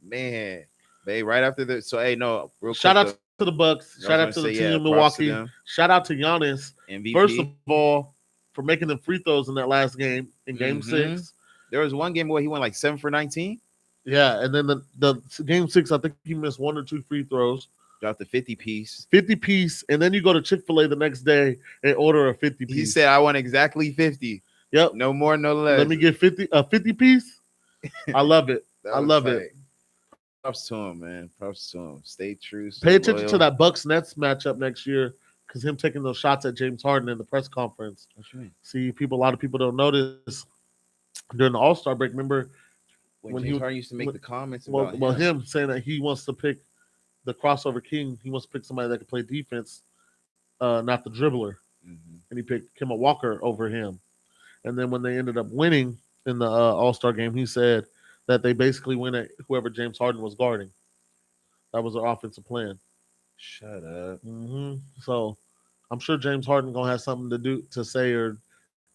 Man. Babe, right after the real quick, shout out to the Bucks. Shout out to the team in Milwaukee. Shout out to Giannis. MVP. First of all, for making them free throws in that last game in Game 6. There was one game where he went like 7 for 19. Yeah, and then the Game 6, I think he missed 1 or 2 free throws. Dropped the 50 piece. 50 piece, and then you go to Chick-fil-A the next day and order a 50 piece. He said, "I want exactly 50. Yep, no more, no less. Let me get 50 piece. I love it. I love it. Props to him, man. Props to him. Stay true. Pay attention to that Bucks Nets matchup next year, because him taking those shots at James Harden in the press conference. What you mean? See, a lot of people don't notice during the All-Star break. Remember when James Harden used to make the comments about him saying that he wants to pick the crossover king. He wants to pick somebody that can play defense, not the dribbler. Mm-hmm. And he picked Kemba Walker over him. And then when they ended up winning in the All-Star game, he said that they basically went at whoever James Harden was guarding. That was their offensive plan. Shut up. Mm-hmm. So I'm sure James Harden gonna have something to say or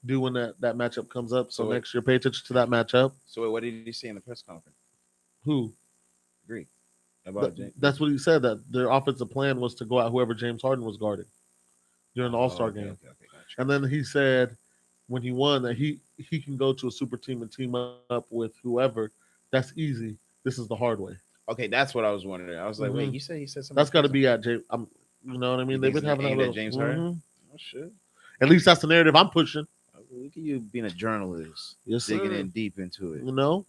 do when that matchup comes up. So next year, pay attention to that matchup. So what did he say in the press conference? Who? Agree. That's what he said, that their offensive plan was to go at whoever James Harden was guarding during the All-Star game. Okay, gotcha. And then he said when he won that he can go to a super team and team up with whoever. That's easy. This is the hard way. Okay, that's what I was wondering. I was like, wait, Hmm you said somebody That's got to close. be at James. You know what I You mean? They've think been having that aimed at little. James Harden? Hmm Oh shit. At least that's the narrative I'm pushing. Look at you being a journalist, Yes, digging sir. in deep into it. You know.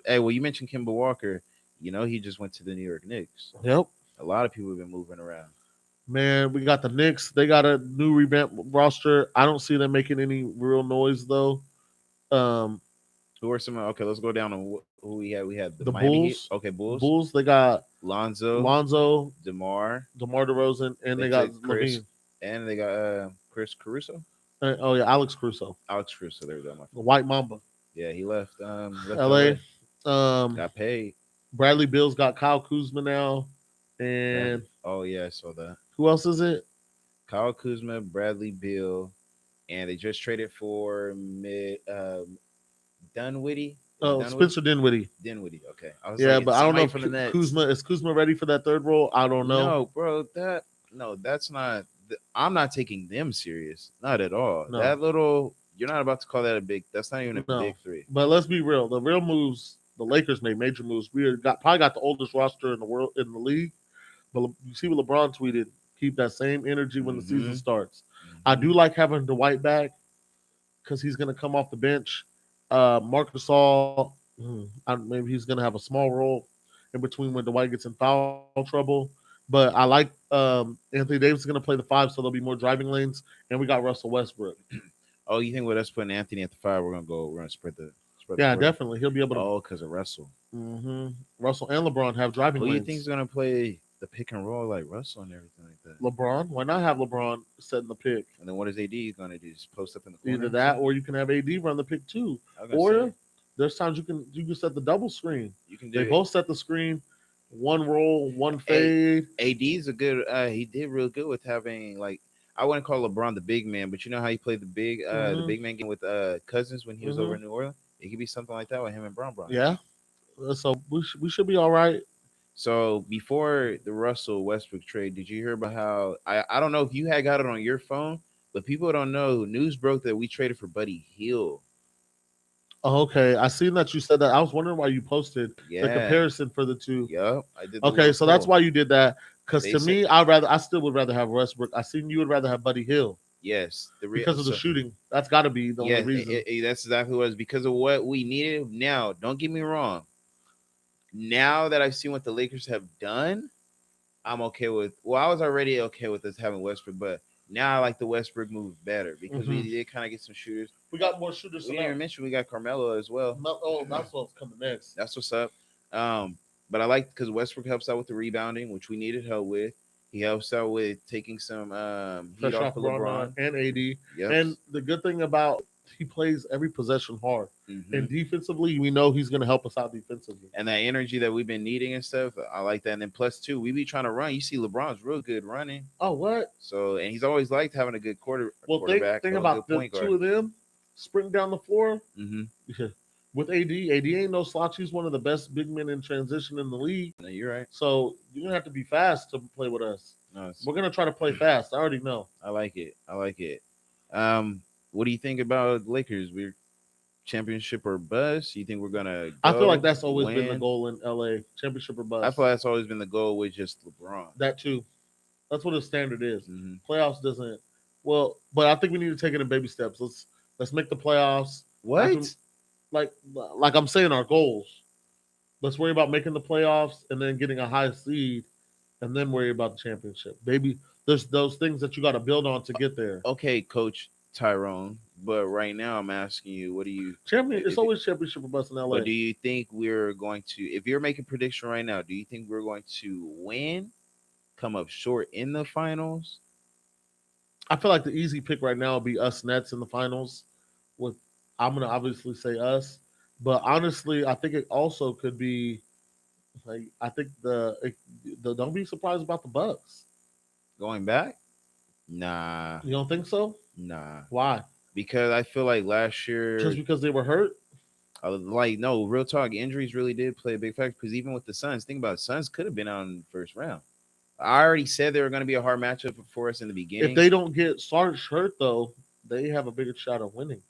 Hey, well, you mentioned Kimball Walker. You know, he just went to the New York Knicks. Yep. A lot of people have been moving around. Man, we got the Knicks. They got a new revamped roster. I don't see them making any real noise though. Um, Who are some? Okay, let's go down on who we had. We had the the Miami Heat. Bulls. Okay, Bulls. Bulls. They got Lonzo, Lonzo, DeMar. DeMar DeRozan, and They they got took Chris, Levine. and they got Chris Caruso, Oh yeah, Alex Crusoe, Alex Caruso. There we go, my the fault. White Mamba. Yeah, he left LA. L.A. Um, Got paid. Bradley Bill's got Kyle Kuzma now, Bradley. and Oh yeah, I saw that. who else is it? Kyle Kuzma, Bradley Beal, and they just traded for Dunwitty. Is it Oh, Dunwitty? Spencer Dinwiddie. Dinwiddie. Okay, I was like, Yeah, but it's I don't know somebody if from the Nets. Kuzma is Kuzma ready for that third role. I don't know. No, bro, that no, that's not. I'm not taking them serious. Not at all. No, That little, you're not about to call that a big. That's not even a no. big three. But let's be real. The real moves the Lakers made major moves. We got probably got the oldest roster in the world in the league. But you see what LeBron tweeted: keep that same energy when the season Mm-hmm. starts. I Mm-hmm. do like having Dwight back because he's going to come off the bench. Marcus All, maybe he's going to have a small role in between when Dwight gets in foul trouble. But I like Anthony Davis is going to play the five, so there'll be more driving lanes. And we got Russell Westbrook. Oh, you think with us putting Anthony at the five, we're gonna go? We're gonna spread the Yeah, court. definitely. He'll be able to. Oh, because of Russell. hmm Russell and LeBron have driving Who you think is lanes. gonna play the pick and roll like Russell and everything like that? LeBron, why not have LeBron setting the pick? And then what is AD gonna do? Just post up in the corner? Either Or that, something? or you can have AD run the pick too. I was gonna say Or there's times you can set the double screen. you can They do it. both set the screen, one roll, one A fade. AD's a good. He did real good with having like I wouldn't call LeBron the big man, but you know how he played the hmm big man game with Cousins when he was over hmm in New Orleans. It could be something like that with him and Bron. Yeah. So we should be all right. So before the Russell Westbrook trade, did you hear about how I don't know if you had got it on your phone, but people don't know. News broke that we traded for Buddy Hield. Oh, okay, I seen that you said that. I was wondering why you posted the Yeah, comparison for the two. yup. I did the Okay, little so that's poll. why you did that. Because They to said me, I still would rather have Westbrook. I seen you would rather have Buddy Hill yes. The real because of the so shooting. That's got to be the only yeah, reason. that's exactly what it was because of what we needed. Now, don't get me wrong. Now that I've seen what the Lakers have done, I'm okay with. Well, I was already okay with us having Westbrook, but now I like the Westbrook move better because hmm we did kind of get some shooters. We got more shooters We than didn't that. even mention we got Carmelo as well. No, oh, that's what's coming next. That's what's up. But I like because Westbrook helps out with the rebounding, which we needed help with. He helps out with taking some heat Fresh off off of Braun LeBron. and AD. Yep. And the good thing about he plays every possession hard. hmm And defensively, we know he's going to help us out defensively. And that energy that we've been needing and stuff, I like that. And then plus two, we be trying to run. You see, LeBron's real good running. Oh, what? So and he's always liked having a good Well, quarterback, think or a good about the point two guard. of them sprinting down the floor Mm-hmm. with AD. AD ain't no slouch. He's one of the best big men in transition in the league. No, you're right. So you're going to have to be fast to play with us. No, We're going to try to play fast. I already know. I like it. I like it. What do you think about Lakers? We're championship or bust? You think we're gonna I feel like go that's always been the win? goal in LA championship or I bust. feel like that's always been the goal with just LeBron. That too. That's what the standard is. hmm Playoffs doesn't. Well, but I think we need to take it in baby steps. Let's make the playoffs. After, What? like I'm saying, our goals. Let's worry about making the playoffs and then getting a high seed, and then worry about the championship. Baby, there's those things that you got to build on to get there. Okay, Coach Tyrone. But right now, I'm asking you, what do you? Champion. It's If, always championship or bust in LA. but do you think we're going to? If you're making prediction right now, do you think we're going to win? Come up short in the finals? I feel like the easy pick right now would be us Nets in the finals. With I'm gonna obviously say us, but honestly, I think it also could be like I think the don't be surprised about the Bucks. Going back? Nah, You don't think so? nah. Why? Because I feel like last Just year because they were hurt? I was like, no, real talk. Injuries really did play a big factor because even with the Suns, think about it, Suns could have been out in the first round. I already said they were going to be a hard matchup for us in the If beginning. they don't get Sarge hurt though, they have a bigger shot of winning.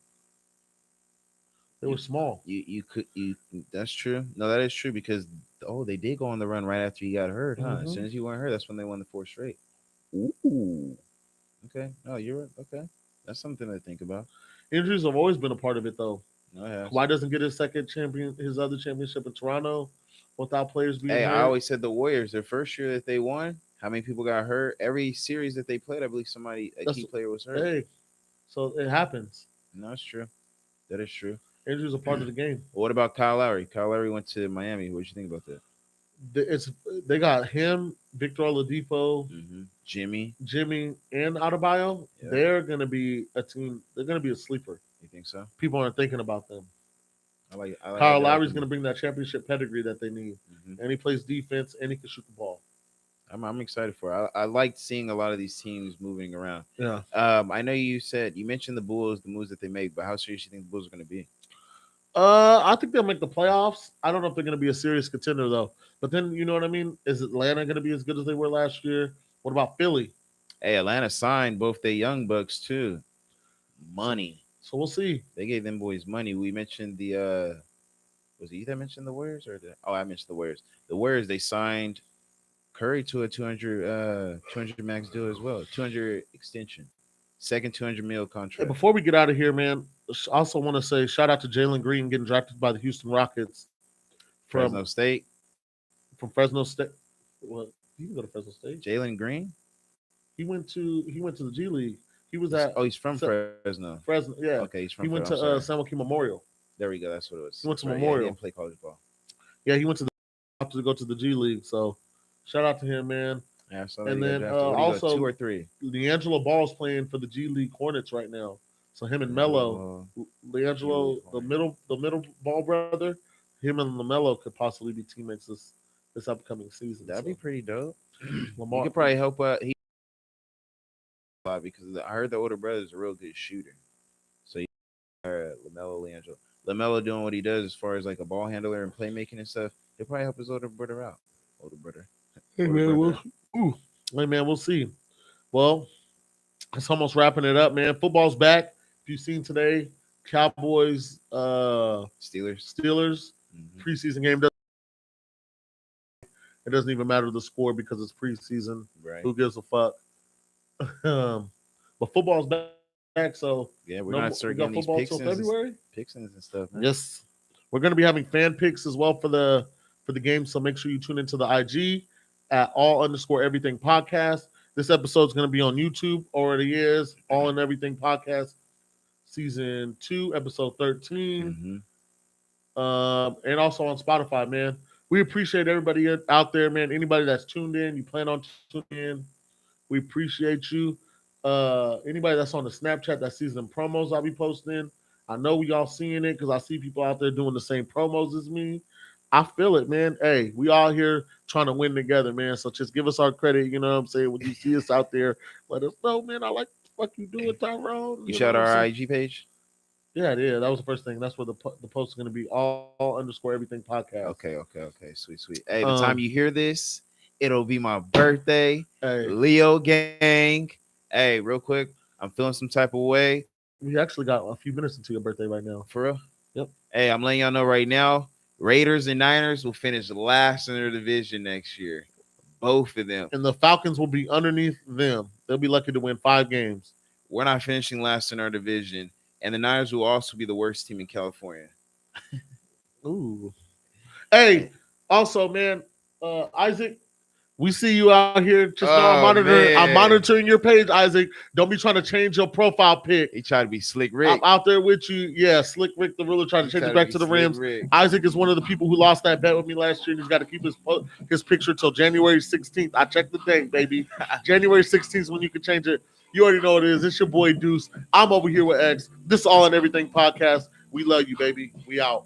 They You, were small. you could you that's true. No, that is true because Oh, they did go on the run right after he got hurt, huh? As soon Mm-hmm. as he went hurt, that's when they won the four straight. Ooh. Okay. No, you're right. Okay. That's something to think about. Injuries have always been a part of it, though. No, it has. Kawhi doesn't get his other championship in Toronto, without players being Hey, I hurt. always said the Warriors, their first year that they won, how many people got hurt? Every series that they played, I believe a That's key player was hurt. hey, so it happens. No, that's true. That is true. Injuries are part of the game. What about Kyle Lowry? Kyle Lowry went to Miami. What did you think about that? It's they got him, Victor Oladipo, Jimmy. Jimmy, and Adebayo. Yeah. They're gonna be a team. They're gonna be a sleeper. You think so? People aren't thinking about them. I like Kyle that Lowry's argument. gonna bring that championship pedigree that they need, and he plays defense and he can shoot the ball. I'm excited for it. I liked seeing a lot of these teams moving around. Yeah. I know you mentioned the Bulls, the moves that they make, but how serious do you think the Bulls are going to be? I think they'll make the playoffs. I don't know if they're going to be a serious contender though. But then you know what I mean? Is Atlanta going to be as good as they were last year? What about Philly? Hey, Atlanta signed both their young bucks too. Money. So we'll see. They gave them boys money. We mentioned the was it you that mentioned the Warriors I mentioned the Warriors. The Warriors they signed Curry to a 200 max deal as well. 200 extension. Second 200 mil Hey, contract. before we get out of here, man, I also want to say shout out to Jalen Green getting drafted by the Houston Rockets Fresno State. From Fresno State. Well, he can go to Fresno State. Jalen Green. He went to the G League. He was at he's from Fresno. Fresno, yeah. Okay, he's from. He went to San Joaquin Memorial. There we go. That's what it was. He went to Memorial. Memorial. Yeah, he didn't play college ball. Yeah, he went to go to the G League. So shout out to him, man. Yeah, so and then also 2 or 3. D'Angelo Ball's playing for the G League Hornets right now. So him and Melo, D'Angelo, the middle ball brother, him and LaMelo could possibly be teammates this upcoming season. That'd be pretty dope. Lamar he could probably help out. He because I heard the older brother is a real good shooter. So LaMelo, LaMelo doing what he does as far as like a ball handler and playmaking and stuff. He'll probably help his older brother out. Hey man, we'll see. Well, it's almost wrapping it up, man. Football's back. If you've seen today, Cowboys, Steelers preseason game. It doesn't even matter the score because it's preseason. Right. Who gives a fuck? But football's back, so yeah, we're gonna start getting these picks and stuff. Man. Yes, we're gonna be having fan picks as well for the game. So make sure you tune into the IG at all_everything podcast. This episode is gonna be on YouTube. Already is All and Everything podcast, season 2, episode 13, and also on Spotify, man. We appreciate everybody out there, man. Anybody that's tuned in, you plan on tuning in, we appreciate you. Anybody that's on the Snapchat that sees them promos I'll be posting, I know we all seeing it because I see people out there doing the same promos as me. I feel it, man. Hey, we all here trying to win together, man. So just give us our credit, you know what I'm saying? When you see us out there, let us know, man. I like what the fuck you doing, Tyrone. You shout our IG page? Yeah, that was the first thing. That's where the post is going to be, all_everything podcast. Okay. Sweet. Hey, the time you hear this, it'll be my birthday. Hey. Leo gang. Hey, real quick, I'm feeling some type of way. We actually got a few minutes into your birthday right now. For real? Yep. Hey, I'm letting y'all know right now, Raiders and Niners will finish last in their division next year. Both of them. And the Falcons will be underneath them. They'll be lucky to win 5 games. We're not finishing last in our division. And the Niners will also be the worst team in California. Ooh. Hey, also, man, Isaac, we see you out here. Just know I'm monitoring your page, Isaac. Don't be trying to change your profile pic. He tried to be Slick Rick. I'm out there with you. Yeah, Slick Rick the ruler trying to change it back to the Rams. Rick. Isaac is one of the people who lost that bet with me last year. And he's got to keep his picture till January 16th. I checked the date, baby. January 16th is when you can change it. You already know what it is. It's your boy Deuce. I'm over here with X. This is All and Everything podcast. We love you, baby. We out.